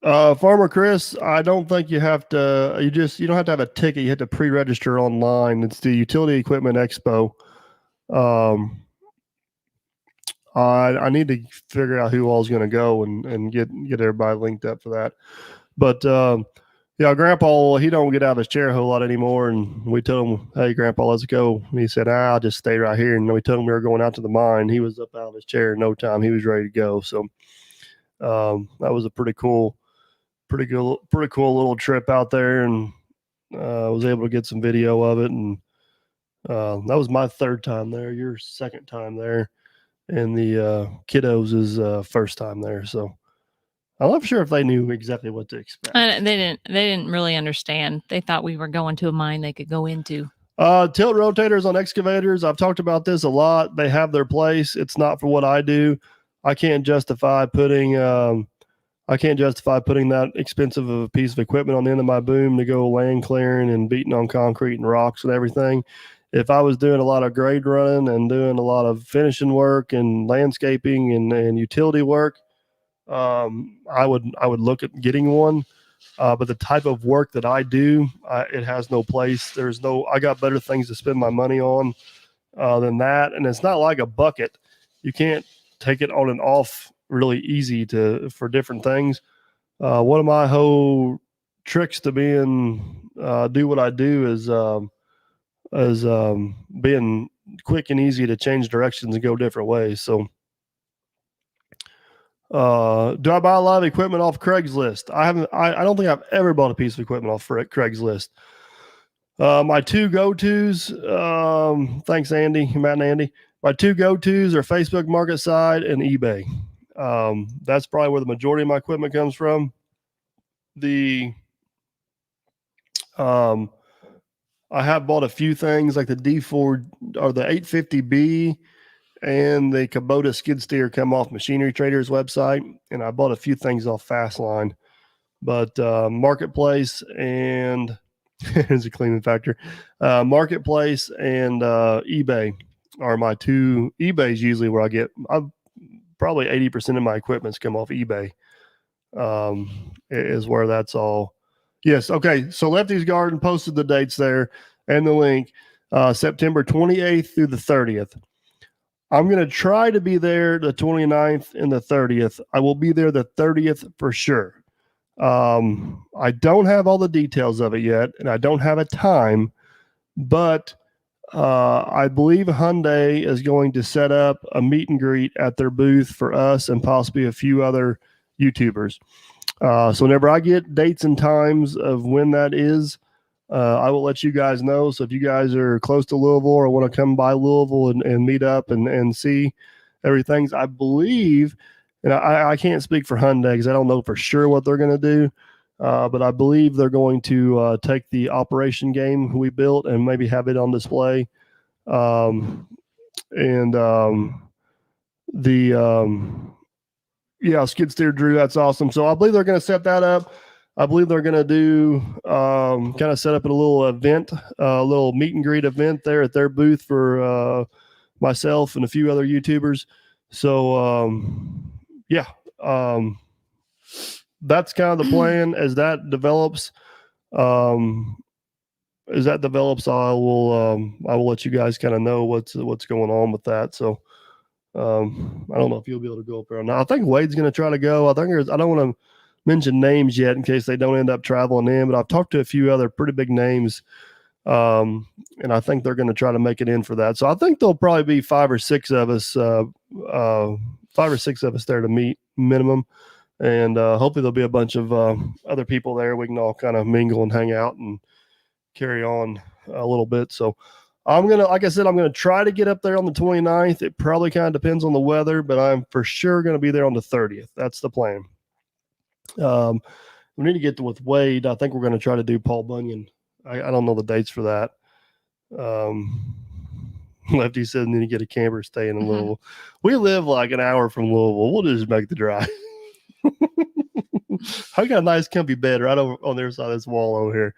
Speaker 1: Farmer Chris, I don't think you have to, you don't have to have a ticket. You have to pre-register online. It's the Utility Equipment Expo. I need to figure out who all's going to go and get everybody linked up for that. But yeah, Grandpa, he don't get out of his chair a whole lot anymore. And we told him, hey, Grandpa, let's go. And he said, I'll just stay right here. And we told him we were going out to the mine. He was up out of his chair in no time. He was ready to go. So that was a pretty cool little trip out there. And I was able to get some video of it. And that was my third time there. Your second time there. And the kiddos is first time there. So I'm not sure if they knew exactly what to expect.
Speaker 2: They didn't really understand. They thought we were going to a mine they could go into.
Speaker 1: Tilt rotators on excavators. I've talked about this a lot. They have their place. It's not for what I do. I can't justify putting that expensive of a piece of equipment on the end of my boom to go land clearing and beating on concrete and rocks and everything. If I was doing a lot of grade running and doing a lot of finishing work and landscaping and utility work, I would look at getting one. But the type of work that I do, it has no place. I got better things to spend my money on than that. And it's not like a bucket. You can't take it on and off really easy for different things. One of my whole tricks to do what I do is being quick and easy to change directions and go different ways. So, do I buy a lot of equipment off Craigslist? I don't think I've ever bought a piece of equipment off Craigslist. My two go-tos, thanks Andy, Matt and Andy. My two go-tos are Facebook Market Side and eBay. That's probably where the majority of my equipment comes from. I have bought a few things like the D4 or the 850B and the Kubota skid steer come off Machinery Trader's website. And I bought a few things off Fastline, but Marketplace and There's a cleaning factor. Marketplace and eBay are my two. eBay's usually where probably 80% of my equipment's come off eBay. Is where that's all. Yes. Okay. So Lefty's Garden posted the dates there and the link. September 28th through the 30th. I'm going to try to be there the 29th and the 30th. I will be there the 30th for sure. I don't have all the details of it yet, and I don't have a time, but I believe Hyundai is going to set up a meet and greet at their booth for us and possibly a few other YouTubers. So whenever I get dates and times of when that is, I will let you guys know. So if you guys are close to Louisville or want to come by Louisville and meet up and see everything, I believe, and I can't speak for Hyundai because I don't know for sure what they're going to do, but I believe they're going to take the operation game we built and maybe have it on display. Skid steer Drew, that's awesome. So I believe they're going to set that up. I believe they're going to do kind of set up a little event, a little meet and greet event there at their booth for myself and a few other YouTubers. So, that's kind of the plan. As that develops, I will let you guys kind of know what's going on with that. So, I don't know if you'll be able to go up there or not. I think Wade's going to try to go. I don't want to mention names yet in case they don't end up traveling in, but I've talked to a few other pretty big names, and I think they're going to try to make it in for that. So I think there'll probably be 5 or 6 of us there to meet minimum, and hopefully there'll be a bunch of other people there. We can all kind of mingle and hang out and carry on a little bit. So like I said, I'm going to try to get up there on the 29th. It probably kind of depends on the weather, but I'm for sure going to be there on the 30th. That's the plan. We need to get with Wade. I think we're going to try to do Paul Bunyan. I don't know the dates for that. Lefty said we need to get a camper staying in Louisville. We live like an hour from Louisville. We'll just make the drive. I got a nice comfy bed right over on the other side of this wall over here.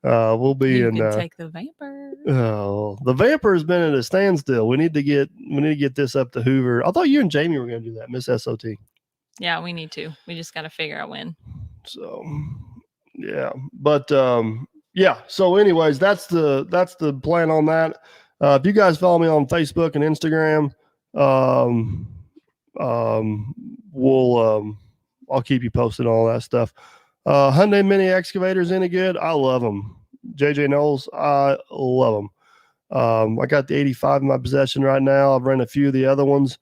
Speaker 1: We'll be
Speaker 2: you can take the Vamper.
Speaker 1: Oh, the Vamper has been at a standstill. We need to get this up to Hoover. I thought you and Jamie were going to do that, Miss SOT.
Speaker 2: Yeah, we need to. We just got to figure out when.
Speaker 1: So, yeah, but So, anyways, that's the plan on that. If you guys follow me on Facebook and Instagram, I'll keep you posted on all that stuff. Hyundai Mini excavators, any good? I love them. JJ Knowles, I love them. I got the 85 in my possession right now. I've run a few of the other ones.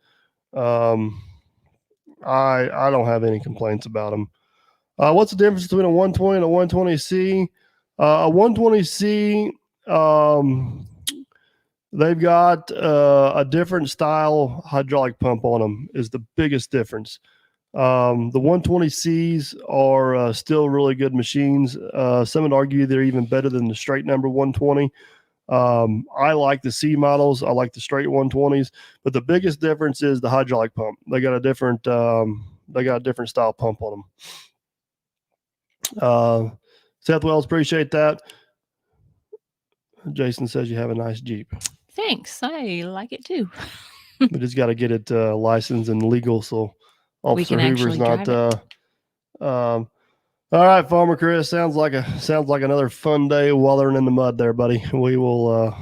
Speaker 1: I don't have any complaints about them. What's the difference between a 120 and a 120C? A 120C, they've got a different style hydraulic pump on them is the biggest difference. The 120Cs are still really good machines. Some would argue they're even better than the straight number 120. I like the C models. I like the straight 120s, but the biggest difference is the hydraulic pump. They got a different style pump on them. Seth Wells, appreciate that. Jason says you have a nice Jeep.
Speaker 2: Thanks. I like it too.
Speaker 1: We just got to get it licensed and legal. So Officer Hoover's not, all right, Farmer Chris, sounds like another fun day wallering in the mud there, buddy. We will,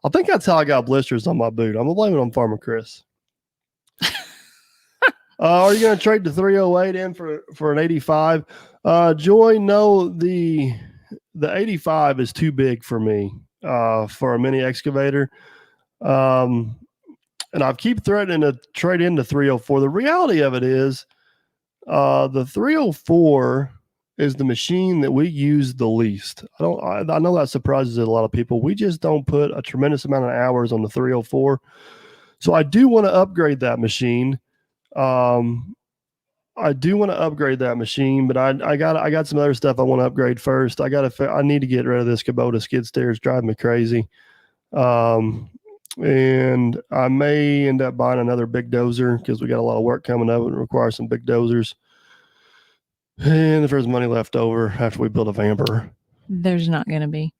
Speaker 1: I think that's how I got blisters on my boot. I'm going to blame it on Farmer Chris. Are you going to trade the 308 in for an 85? Joy, no, the 85 is too big for me, for a mini excavator. And I keep threatening to trade in the 304. The reality of it is, the 304 is the machine that we use the least. I know that surprises a lot of people. We just don't put a tremendous amount of hours on the 304. So I do want to upgrade that machine. But I got some other stuff I want to upgrade first. I need to get rid of this Kubota skid steer. It's driving me crazy. And I may end up buying another big dozer because we got a lot of work coming up and it requires some big dozers. And if there's money left over after we build a Vamper,
Speaker 2: There's not going to be.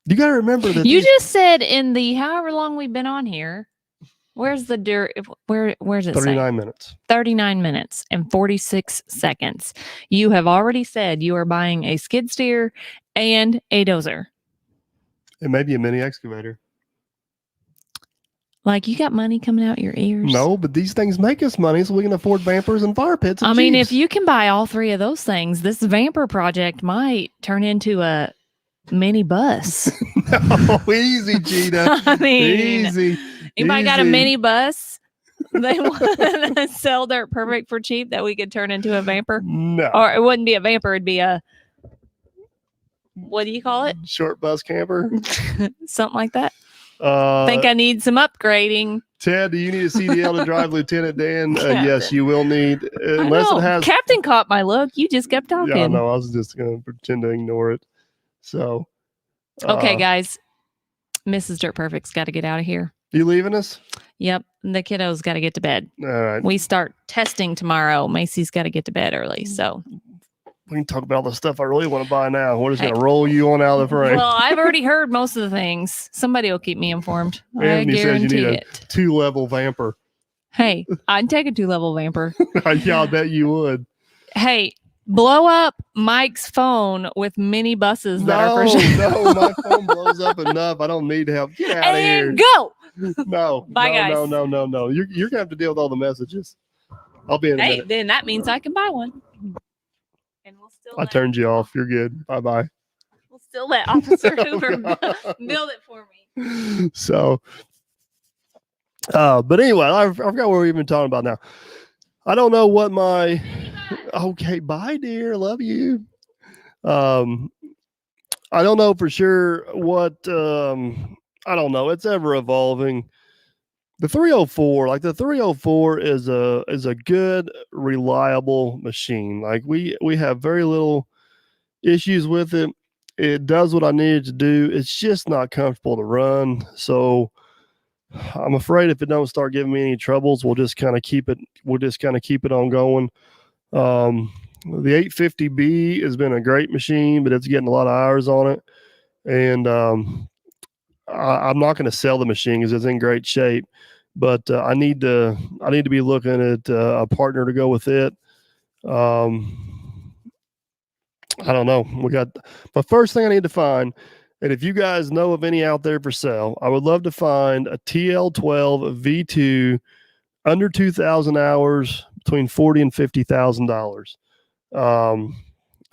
Speaker 1: You got to remember that
Speaker 2: You just said in the however long we've been on here, where's the where's it
Speaker 1: 39 minutes.
Speaker 2: 39 minutes and 46 seconds. You have already said you are buying a skid steer and a dozer.
Speaker 1: It may be a mini excavator.
Speaker 2: Like, you got money coming out your ears?
Speaker 1: No, but these things make us money so we can afford vampers and fire pits and
Speaker 2: I mean,
Speaker 1: Jeeps.
Speaker 2: if you can buy all three of those things, this vamper project might turn into a mini bus.
Speaker 1: No, easy, Gina.
Speaker 2: I mean,
Speaker 1: easy.
Speaker 2: Anybody got a
Speaker 1: Easy.
Speaker 2: mini bus they want to sell Dirt Perfect for cheap that we could turn into a vamper?
Speaker 1: No.
Speaker 2: Or it wouldn't be a vamper, it'd be a, what do you call it?
Speaker 1: Short bus camper.
Speaker 2: Something like that. Think I need some upgrading.
Speaker 1: Ted, do you need a CDL to drive Lieutenant Dan? Yes, you will need. Unless it has.
Speaker 2: Captain caught my look. You just kept talking.
Speaker 1: Yeah, no, I was just going to pretend to ignore it. So.
Speaker 2: Okay, guys. Mrs. Dirt Perfect's got to get out of here.
Speaker 1: You leaving us?
Speaker 2: Yep. The kiddo's got to get to bed.
Speaker 1: All right.
Speaker 2: We start testing tomorrow. Macy's got to get to bed early. So
Speaker 1: we can talk about all the stuff I really want to buy now. We're just going to roll you on out of the frame.
Speaker 2: Well, I've already heard most of the things. Somebody will keep me informed. I guarantee it.
Speaker 1: A 2-level vamper.
Speaker 2: Hey, I'd take a 2-level vamper.
Speaker 1: Yeah, I bet you would.
Speaker 2: Hey, blow up Mike's phone with mini buses that are for sure.
Speaker 1: No, my phone blows up enough. I don't need help. Get out of here.
Speaker 2: Go.
Speaker 1: No.
Speaker 2: Bye, guys.
Speaker 1: No. You're going to have to deal with all the messages. I'll be in a minute.
Speaker 2: Then that means I can buy one. And we'll still
Speaker 1: I turned you off. You're good. Bye-bye.
Speaker 2: We'll still let Officer Hoover build it for me.
Speaker 1: So, but anyway, I forgot what we've been talking about now. I don't know what my... Okay, bye, dear. Love you. I don't know for sure what... I don't know. It's ever evolving. The 304 is a good, reliable machine. Like we have very little issues with it. It does what I need it to do. It's just not comfortable to run. So I'm afraid if it don't start giving me any troubles, we'll just kind of keep it on going. The 850B has been a great machine, but it's getting a lot of hours on it. And I'm not going to sell the machine because it's in great shape. But I need to be looking at a partner to go with it. I don't know. But first thing I need to find, and if you guys know of any out there for sale, I would love to find a TL12 V2 under 2,000 hours, between $40,000 and $50,000.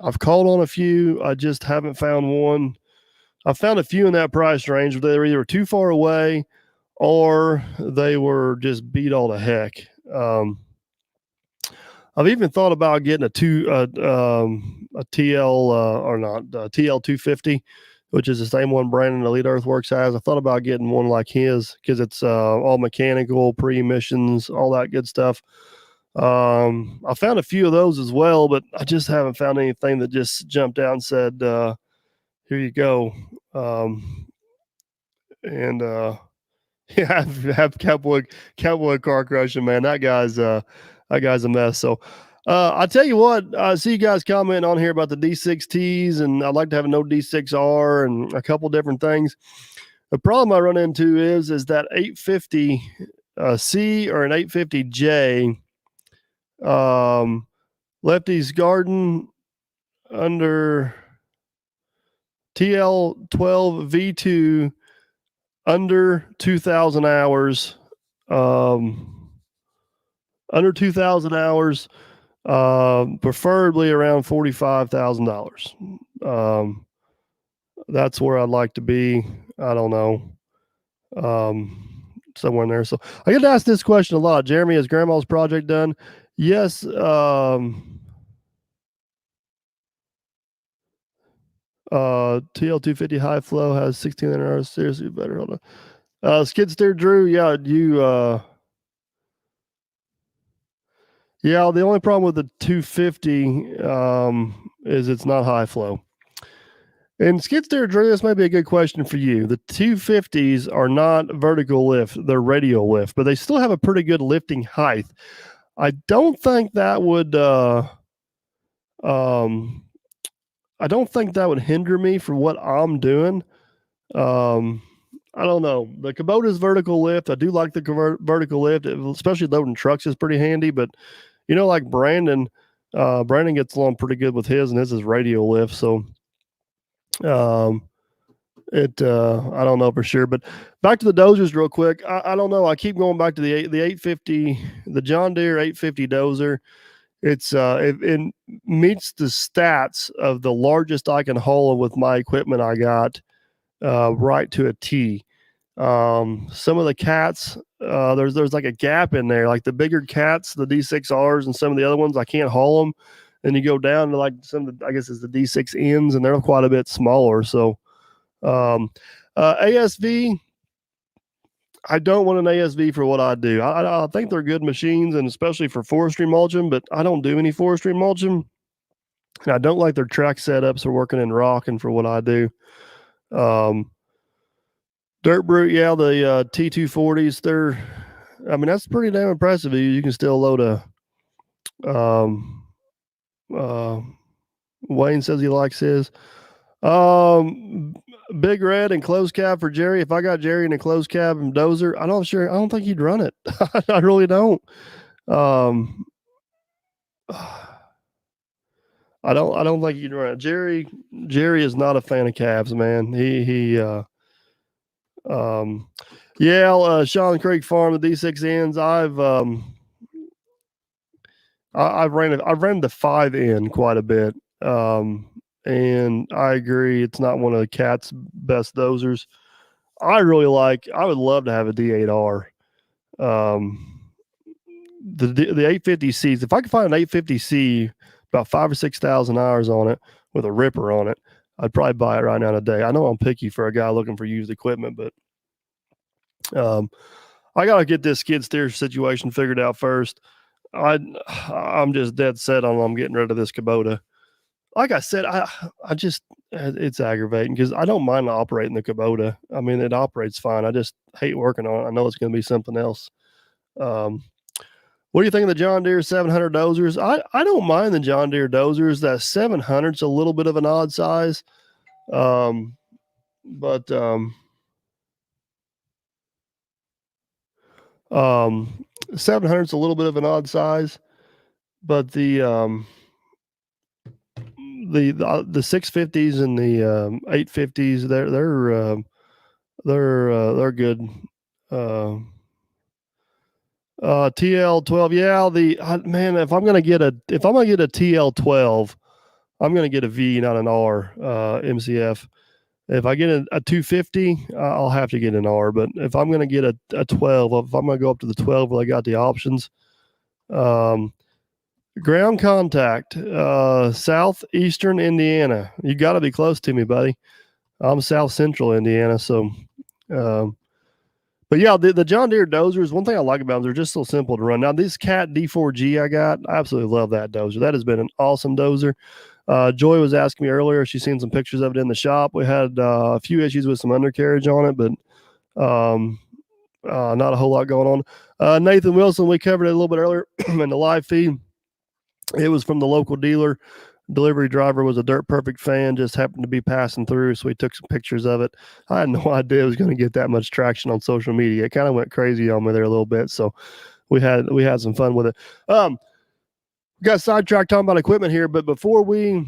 Speaker 1: I've called on a few. I just haven't found one. I found a few in that price range, but they were either too far away or they were just beat all to heck. I've even thought about getting a TL250, which is the same one Brandon Elite Earthworks has. I thought about getting one like his because it's all mechanical, pre-emissions, all that good stuff. I found a few of those as well, but I just haven't found anything that just jumped out and said, here you go. Yeah, have Cowboy car crushing, man. That guy's a mess. So I tell you what, I see you guys commenting on here about the D6Ts, and I'd like to have a no D6R and a couple different things. The problem I run into is that 850C or an 850J, Lefty's Garden under TL12 V2 under 2,000 hours, preferably around $45,000. That's where I'd like to be. I don't know. Somewhere in there. So I get asked this question a lot. Jeremy, is Grandma's project done? Yes. TL250 high flow has 1,600 hours. Seriously better. Hold on. Skid steer Drew. Yeah, the only problem with the 250 is it's not high flow. And skid steer Drew, this might be a good question for you. The 250s are not vertical lift, they're radial lift, but they still have a pretty good lifting height. I don't think that would I don't think that would hinder me for what I'm doing. Um, I don't know. The Kubota's vertical lift, I do like the vertical lift, especially loading trucks is pretty handy. But like Brandon gets along pretty good with his, and his is radial lift. So um, I don't know for sure. But back to the Dozers real quick. I don't know. I keep going back to the 850, the John Deere 850 Dozer. It meets the stats of the largest I can haul with my equipment I got, right to a T. Some of the cats, there's like a gap in there. Like the bigger cats, the D6Rs, and some of the other ones, I can't haul them. And you go down to like some of the, I guess it's the D6Ns, and they're quite a bit smaller. So um, ASV, I don't want an ASV for what I do. I think they're good machines, and especially for forestry mulching, but I don't do any forestry mulching. And I don't like their track setups for working in rock and for what I do. Dirt Brute, yeah, the T240s, that's pretty damn impressive. You can still load um, uh, Wayne says he likes his. Big Red and closed cab for Jerry. If I got Jerry in a closed cab and Dozer, I don't think he'd run it. I really don't. Um, I don't think he'd run it. Jerry is not a fan of cabs, man. Sean Creek Farm, the D6Ns. I've ran the 5N quite a bit. And I agree, it's not one of the cat's best dozers. I would love to have a D8R. The 850Cs, if I could find an 850C, about 5 or 6,000 hours on it with a ripper on it, I'd probably buy it right now today. I know I'm picky for a guy looking for used equipment, but I got to get this skid steer situation figured out first. I'm just dead set on I'm getting rid of this Kubota. Like I said, it's aggravating because I don't mind operating the Kubota. I mean, it operates fine. I just hate working on it. I know it's going to be something else. What do you think of the John Deere 700 dozers? I don't mind the John Deere dozers. That 700's a little bit of an odd size. 700's a little bit of an odd size, but the 650s and the 850s, they're good. TL12, yeah. Man, if I'm gonna get a TL12, I'm gonna get a V, not an R, MCF. If I get a 250, I'll have to get an R. But if I'm gonna get a 12, if I'm gonna go up to the 12 where I got the options, ground contact, southeastern Indiana. You got to be close to me, buddy. I'm south central Indiana, so. But yeah, the John Deere dozers, one thing I like about them, they're just so simple to run. Now, this Cat D4G I got, I absolutely love that dozer. That has been an awesome dozer. Joy was asking me earlier, she's seen some pictures of it in the shop. We had a few issues with some undercarriage on it, but not a whole lot going on. Nathan Wilson, we covered it a little bit earlier in the live feed. It was from the local dealer. Delivery driver was a Dirt Perfect fan, just happened to be passing through, so we took some pictures of it. I had no idea it was going to get that much traction on social media. It kind of went crazy on me there a little bit, so we had some fun with it. We got sidetracked talking about equipment here, but before we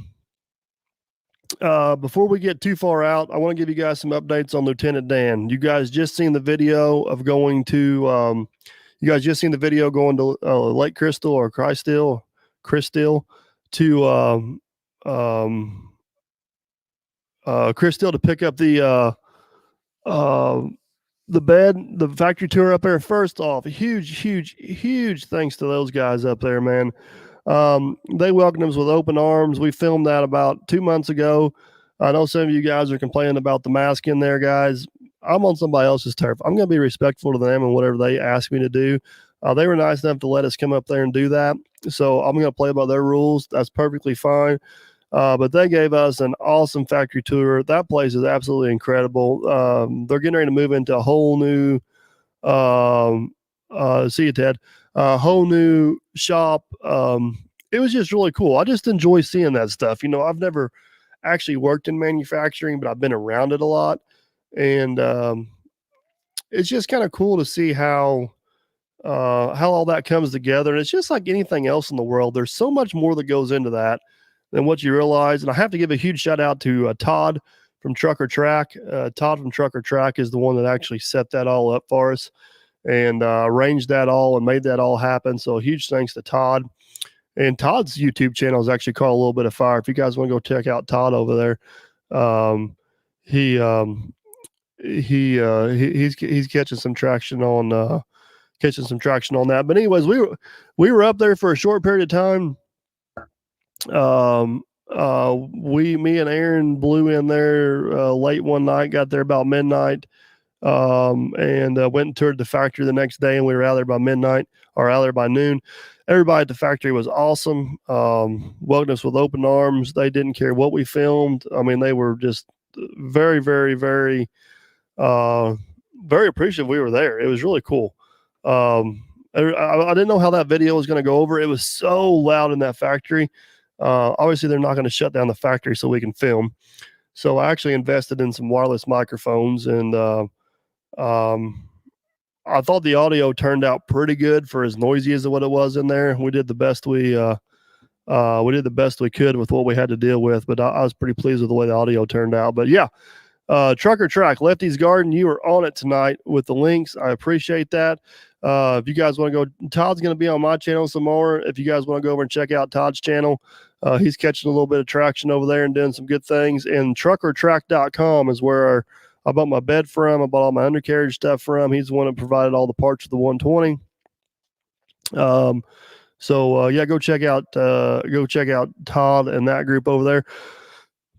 Speaker 1: get too far out, I want to give you guys some updates on Lieutenant Dan. You guys just seen the video of going to Lake Crystal or Crystal to Crystal to pick up the factory tour up there. First off, huge thanks to those guys up there, man. They welcomed us with open arms. We filmed that about 2 months ago. I know some of you guys are complaining about the mask in there, guys. I'm on somebody else's turf. I'm going to be respectful to them and whatever they ask me to do. They were nice enough to let us come up there and do that. So I'm going to play by their rules. That's perfectly fine. But they gave us an awesome factory tour. That place is absolutely incredible. They're getting ready to move into a whole new, see you, Ted, whole new shop. It was just really cool. I just enjoy seeing that stuff. I've never actually worked in manufacturing, but I've been around it a lot. And it's just kind of cool to see how all that comes together. And it's just like anything else in the world. There's so much more that goes into that than what you realize. And I have to give a huge shout out to Todd from Trucker Track. Todd from Trucker Track is the one that actually set that all up for us and arranged that all and made that all happen. So huge thanks to Todd. And Todd's YouTube channel is actually called A Little Bit of Fire. If you guys want to go check out Todd over there, he's catching some traction on that. But anyways, we were up there for a short period of time. Me and Aaron blew in there late one night, got there about midnight, and went and toured the factory the next day, and we were out there by midnight or out there by noon. Everybody at the factory was awesome. Welcomed us with open arms. They didn't care what we filmed. I mean, they were just very, very, very, very appreciative we were there. It was really cool. I didn't know how that video was going to go over. It was so loud in that factory. Obviously, they're not going to shut down the factory so we can film. So I actually invested in some wireless microphones, and I thought the audio turned out pretty good for as noisy as what it was in there. We did the best we could with what we had to deal with, but I was pretty pleased with the way the audio turned out. But yeah, Trucker Track, Lefty's Garden, you are on it tonight with the links. I appreciate that. If you guys want to go, Todd's going to be on my channel some more. If you guys want to go over and check out Todd's channel, he's catching a little bit of traction over there and doing some good things. And truckertrack.com is where I bought my bed from. I bought all my undercarriage stuff from. He's the one that provided all the parts for the 120. Yeah, go check out Todd and that group over there.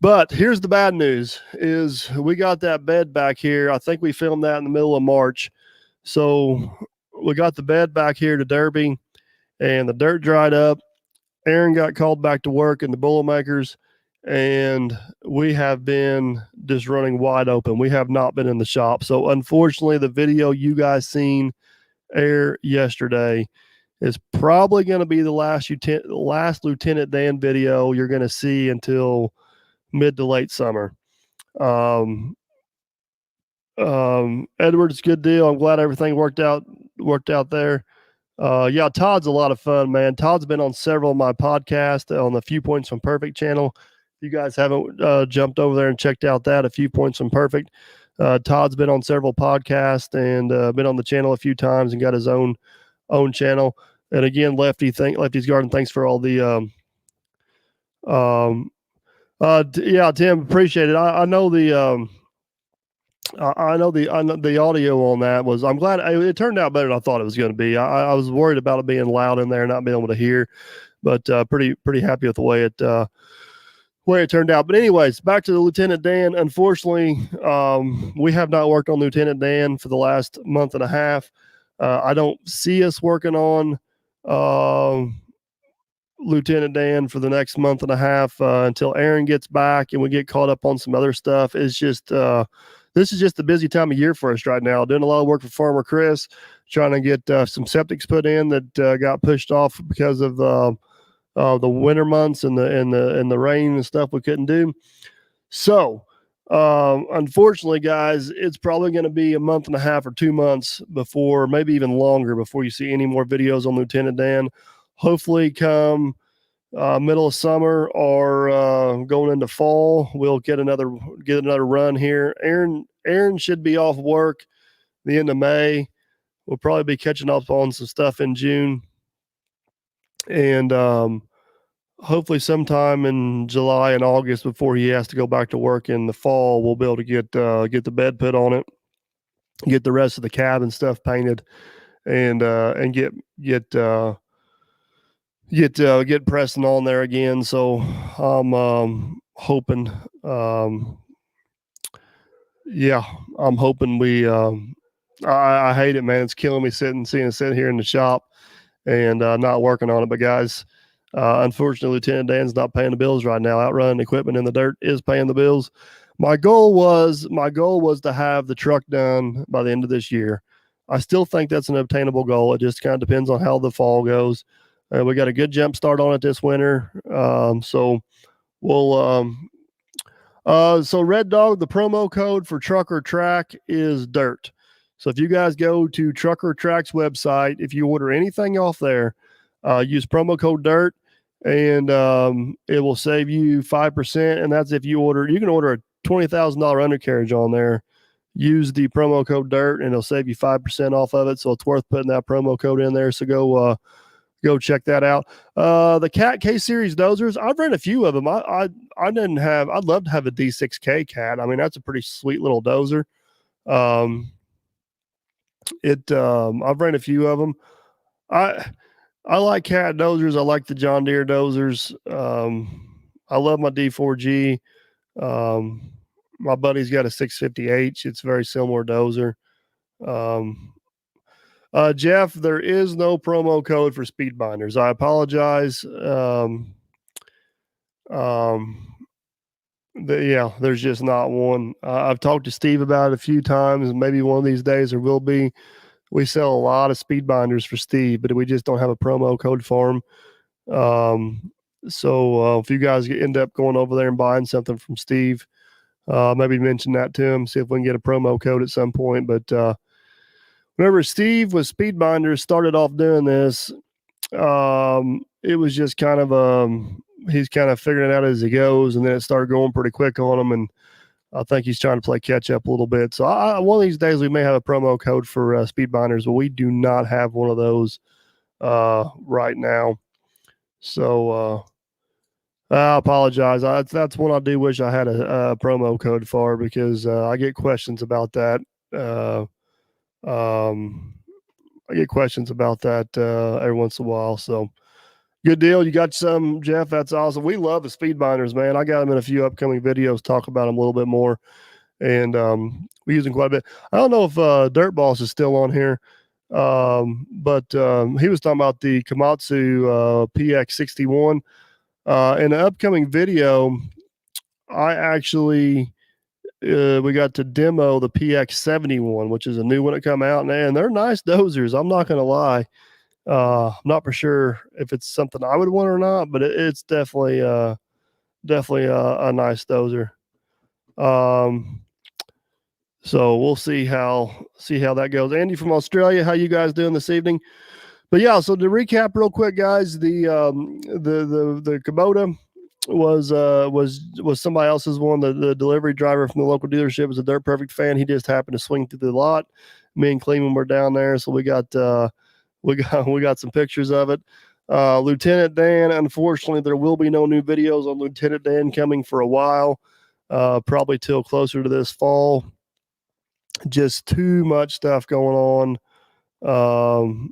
Speaker 1: But here's the bad news is we got that bed back here. I think we filmed that in the middle of March. So we got the bed back here to Derby, and the dirt dried up. Aaron got called back to work in the Boilermakers, and we have been just running wide open. We have not been in the shop. So unfortunately, the video you guys seen air yesterday is probably going to be the last Lieutenant Dan video you're going to see until mid to late summer. Edward's good deal. I'm glad everything worked out there. Yeah, Todd's a lot of fun, man. Todd's been on several of my podcasts on the Few Points from Perfect channel. If you guys haven't jumped over there and checked out that, A Few Points from Perfect, Todd's been on several podcasts and been on the channel a few times and got his own channel. And again, Lefty's Garden, thanks for all the yeah, Tim, appreciate it. I know the audio on that was, I'm glad it turned out better than I thought it was going to be. I was worried about it being loud in there and not being able to hear, but pretty happy with the way it turned out. But anyways, back to the Lieutenant Dan. Unfortunately, we have not worked on Lieutenant Dan for the last month and a half. I don't see us working on Lieutenant Dan for the next month and a half until Aaron gets back and we get caught up on some other stuff. It's just this is just a busy time of year for us right now. Doing a lot of work for Farmer Chris, trying to get some septics put in that got pushed off because of the winter months and the rain and stuff we couldn't do. So unfortunately, guys, it's probably going to be a month and a half or 2 months before, maybe even longer, before you see any more videos on Lieutenant Dan. Hopefully come middle of summer or going into fall, we'll get another run here. Aaron should be off work the end of May. We'll probably be catching up on some stuff in June. And hopefully sometime in July and August before he has to go back to work in the fall, we'll be able to get the bed put on it, get the rest of the cabin stuff painted, and get pressing on there again. So I'm hoping, I'm hoping we, I hate it, man. It's killing me seeing it sit here in the shop and not working on it. But guys, unfortunately, Lieutenant Dan's not paying the bills right now. Outrunning equipment in the dirt is paying the bills. My goal was to have the truck done by the end of this year. I still think that's an obtainable goal. It just kind of depends on how the fall goes. We got a good jump start on it this winter. So we'll So Red Dog, the promo code for Trucker Track is DIRT. So if you guys go to Trucker Track's website, if you order anything off there, use promo code DIRT, and it will save you 5%. And that's if you can order a $20,000 undercarriage on there. Use the promo code DIRT, and it'll save you 5% off of it. So it's worth putting that promo code in there. So go check that out. The Cat K Series dozers, I've ran a few of them. I'd love to have a D6K Cat. I mean, that's a pretty sweet little dozer. I've ran a few of them. I like Cat dozers. I like the John Deere dozers. I love my D4G. My buddy's got a 650H. It's a very similar dozer. Jeff, there is no promo code for speed binders. I apologize. There's just not one. I've talked to Steve about it a few times. Maybe one of these days there will be. We sell a lot of speed binders for Steve, but we just don't have a promo code for him. So if you guys end up going over there and buying something from Steve, maybe mention that to him, see if we can get a promo code at some point. But whenever Steve with speed binders started off doing this, it was just kind of he's kind of figuring it out as he goes, and then it started going pretty quick on him, and I think he's trying to play catch up a little bit. So one of these days we may have a promo code for speed binders, but we do not have one of those right now. So I apologize. That's one I do wish I had a promo code for, because I get questions about that. I get questions about that every once in a while. So good deal. You got some, Jeff. That's awesome. We love the speed binders, man. I got them in a few upcoming videos, talk about them a little bit more. And we use them quite a bit. I don't know if Dirt Boss is still on here, but he was talking about the Komatsu PX61. In the upcoming video, I actually we got to demo the PX71, which is a new one that come out, and they're nice dozers. I'm not going to lie. I'm not for sure if it's something I would want or not, but it's definitely a nice dozer. So we'll see how that goes. Andy from Australia, how you guys doing this evening? But yeah, so to recap real quick, guys, the Kubota was somebody else's one. The delivery driver from the local dealership was a Dirt Perfect fan. He just happened to swing through the lot. Me and Cleveland were down there, so we got some pictures of it. Lieutenant Dan, unfortunately, there will be no new videos on Lieutenant Dan coming for a while, probably till closer to this fall. Just too much stuff going on.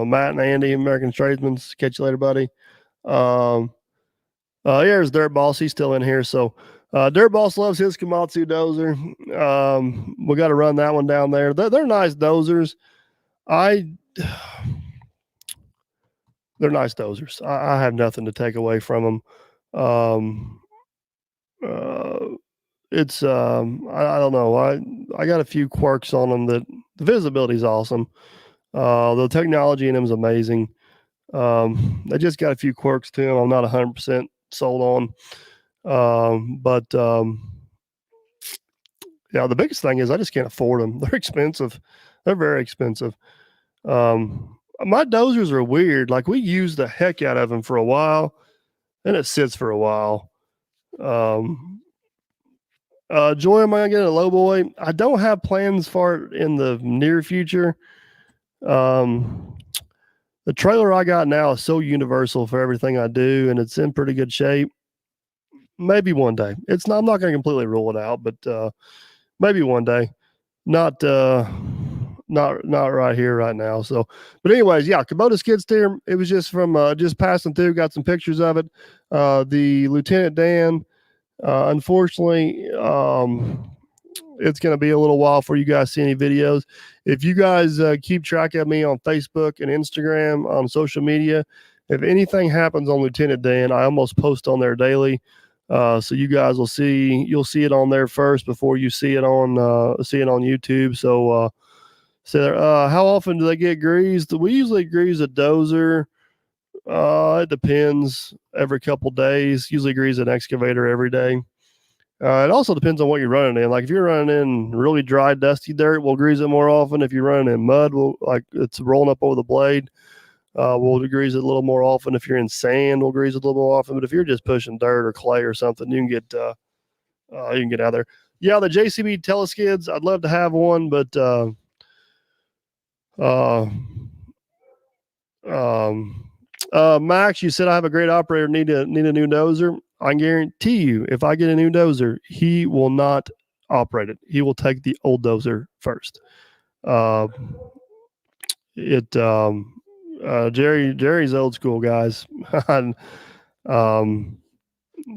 Speaker 1: Matt and Andy, American Tradesmen. Catch you later, buddy. Here's Dirt Boss. He's still in here. So Dirt Boss loves his Komatsu dozer. We got to run that one down there. They're nice dozers. They're nice dozers. I have nothing to take away from them. It's I don't know. I got a few quirks on them. That the visibility is awesome. The technology in them is amazing. They just got a few quirks to them I'm not 100% sold on. But yeah, the biggest thing is I just can't afford them. They're expensive. They're very expensive. My dozers are weird. Like, we use the heck out of them for a while, and it sits for a while. Joy, am I gonna get a lowboy? I don't have plans for it in the near future. The trailer I got now is so universal for everything I do, and it's in pretty good shape. Maybe one day. I'm not going to completely rule it out, but maybe one day. Not right here, right now. So, but anyways, yeah, Kubota skid steer. It was just from just passing through. Got some pictures of it. The Lieutenant Dan. Unfortunately, it's going to be a little while for you guys see any videos. If you guys keep track of me on Facebook and Instagram, on social media, if anything happens on Lieutenant Dan, I almost post on there daily. So you guys you'll see it on there first before you see it on YouTube. So how often do they get greased? We usually grease a dozer. It depends. Every couple days. Usually grease an excavator every day. It also depends on what you're running in. Like if you're running in really dry, dusty dirt, we'll grease it more often. If you're running in mud, like it's rolling up over the blade, we'll grease it a little more often. If you're in sand, we'll grease it a little more often. But if you're just pushing dirt or clay or something, you can get out of there. Yeah, the JCB teleskids, I'd love to have one, but Max, you said I have a great operator. Need a new dozer. I guarantee you, if I get a new dozer, he will not operate it. He will take the old dozer first. Uh, Jerry's old school, guys. um,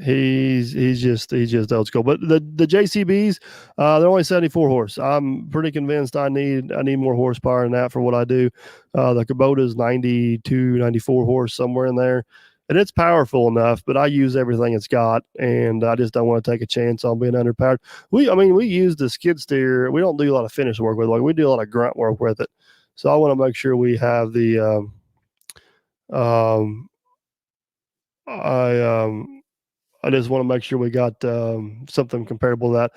Speaker 1: he's just old school. But the JCBs, they're only 74 horse. I'm pretty convinced I need more horsepower than that for what I do. The Kubota is 92, 94 horse, somewhere in there. And it's powerful enough, but I use everything it's got, and I just don't want to take a chance on being underpowered. We use the skid steer. We don't do a lot of finish work with it. Like we do a lot of grunt work with it. So I want to make sure we have the I just want to make sure we got something comparable to that.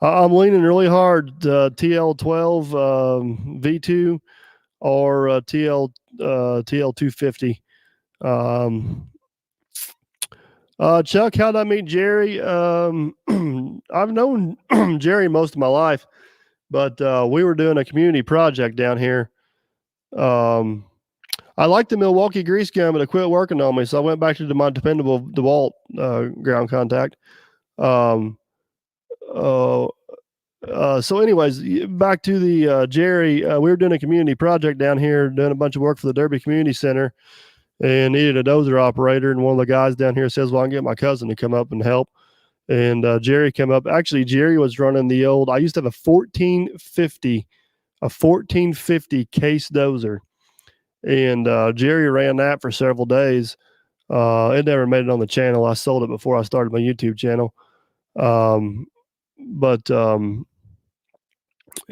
Speaker 1: I'm leaning really hard TL12 V2 or TL250. Chuck, how'd I meet Jerry? I've known Jerry most of my life, but we were doing a community project down here. I liked the Milwaukee grease gun, but it quit working on me, so I went back to my dependable DeWalt ground contact. So anyways, back to the Jerry. We were doing a community project down here, doing a bunch of work for the Derby Community Center, and needed a dozer operator. And one of the guys down here says, "Well, I can get my cousin to come up and help." And Jerry came up. Actually, Jerry was running the old. I used to have a 1450 case dozer. And Jerry ran that for several days. It never made it on the channel. I sold it before I started my YouTube channel. But I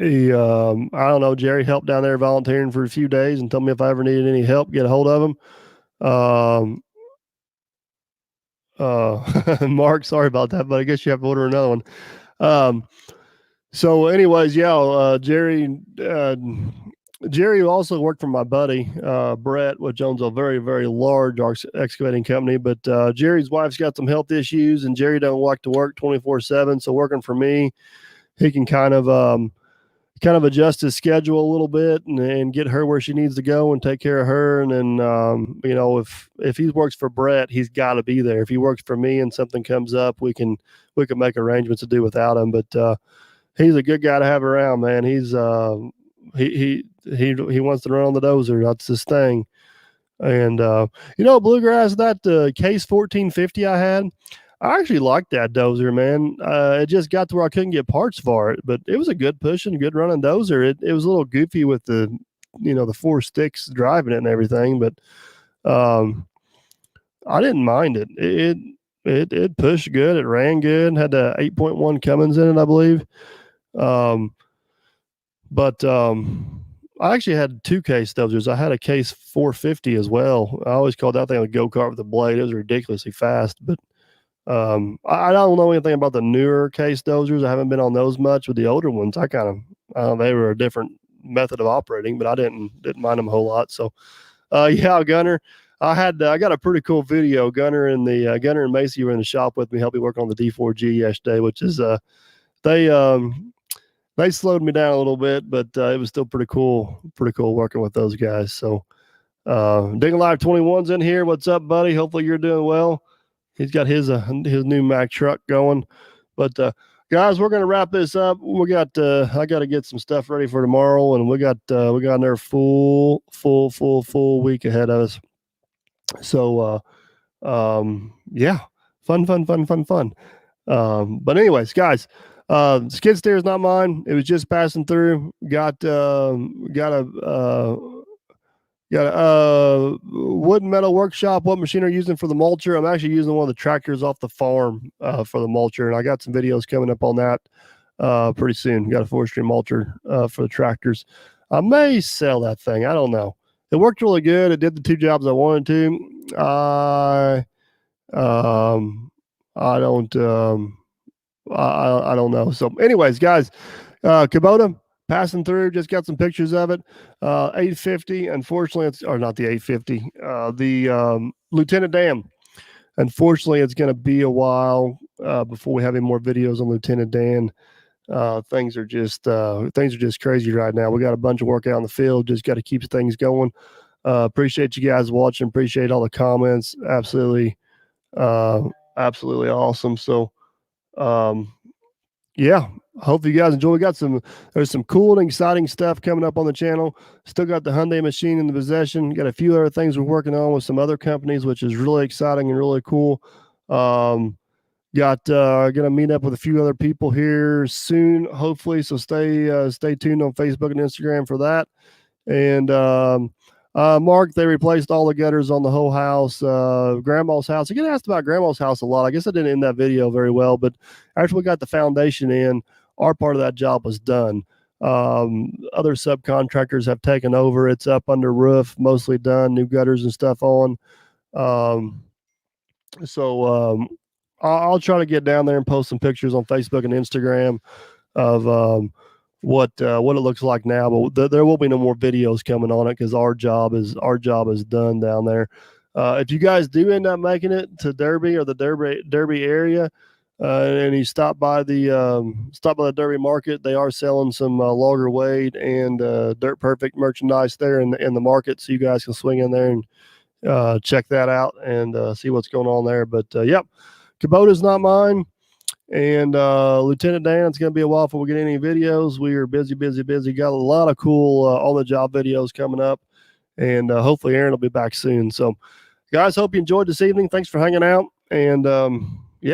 Speaker 1: don't know, Jerry helped down there volunteering for a few days and told me if I ever needed any help, get a hold of him. Mark, sorry about that, but I guess you have to order another one. So anyways, yeah, Jerry also worked for my buddy, Brett, which owns a very, very large excavating company. But Jerry's wife's got some health issues, and Jerry don't like to work 24/7. So working for me, he can kind of adjust his schedule a little bit and get her where she needs to go and take care of her. And then, if he works for Brett, he's got to be there. If he works for me and something comes up, we can make arrangements to do without him. But he's a good guy to have around, man. He's he wants to run on the dozer. That's his thing. And Bluegrass, that case 1450 I had, I actually liked that dozer, man. It just got to where I couldn't get parts for it, but it was a good pushing, good running dozer. It was a little goofy with the four sticks driving it and everything, but I didn't mind it. It pushed good. It ran good. Had the 8.1 Cummins in it, I believe. But I actually had two case dozers. I had a case 450 as well. I always called that thing a go-kart with a blade. It was ridiculously fast, but I don't know anything about the newer case dozers. I haven't been on those much. With the older ones, they were a different method of operating, but I didn't mind them a whole lot. So, yeah, Gunner, I got a pretty cool video. Gunner and Macy were in the shop with me, helped me work on the D4G yesterday, which is they slowed me down a little bit, but it was still pretty cool working with those guys. So, Digging Live 21's in here. What's up, buddy? Hopefully you're doing well. He's got his new Mack truck going. But guys, we're gonna wrap this up. I got to get some stuff ready for tomorrow, and we got another full week ahead of us. So yeah, fun. But anyways, guys, skid steer is not mine. It was just passing through. Got a wood and metal workshop. What machine are you using for the mulcher? I'm actually using one of the tractors off the farm for the mulcher, and I got some videos coming up on that pretty soon. Got a forestry mulcher for the tractors. I may sell that thing. I don't know. It worked really good. It did the two jobs I wanted to. I don't. I don't know. So, anyways, guys, Kubota passing through. Just got some pictures of it. 850. Unfortunately, it's or not the 850. The Lieutenant Dan. Unfortunately, it's going to be a while before we have any more videos on Lieutenant Dan. Things are just crazy right now. We got a bunch of work out in the field. Just got to keep things going. Appreciate you guys watching. Appreciate all the comments. Absolutely awesome. So, yeah, hope you guys enjoy. There's some cool and exciting stuff coming up on the channel. Still got the Hyundai machine in the possession. Got a few other things we're working on with some other companies, which is really exciting and really cool. Gonna meet up with a few other people here soon, hopefully. So stay tuned on Facebook and Instagram for that. And Mark, they replaced all the gutters on the whole house. Grandma's house. I get asked about Grandma's house a lot. I guess I didn't end that video very well, but after we got the foundation in, our part of that job was done. Other subcontractors have taken over. It's up under roof, mostly done, new gutters and stuff on. I'll try to get down there and post some pictures on Facebook and Instagram of what it looks like now, but there will be no more videos coming on it because our job is done down there. If you guys do end up making it to Derby or the Derby area, and you stop by the Derby market, they are selling some logger weight and Dirt Perfect merchandise there in the market, so you guys can swing in there and check that out and see what's going on there. But yep, Kubota's not mine. And Lieutenant Dan, it's going to be a while before we get any videos. We are busy. Got a lot of cool on-the-job videos coming up. And hopefully Aaron will be back soon. So, guys, hope you enjoyed this evening. Thanks for hanging out. And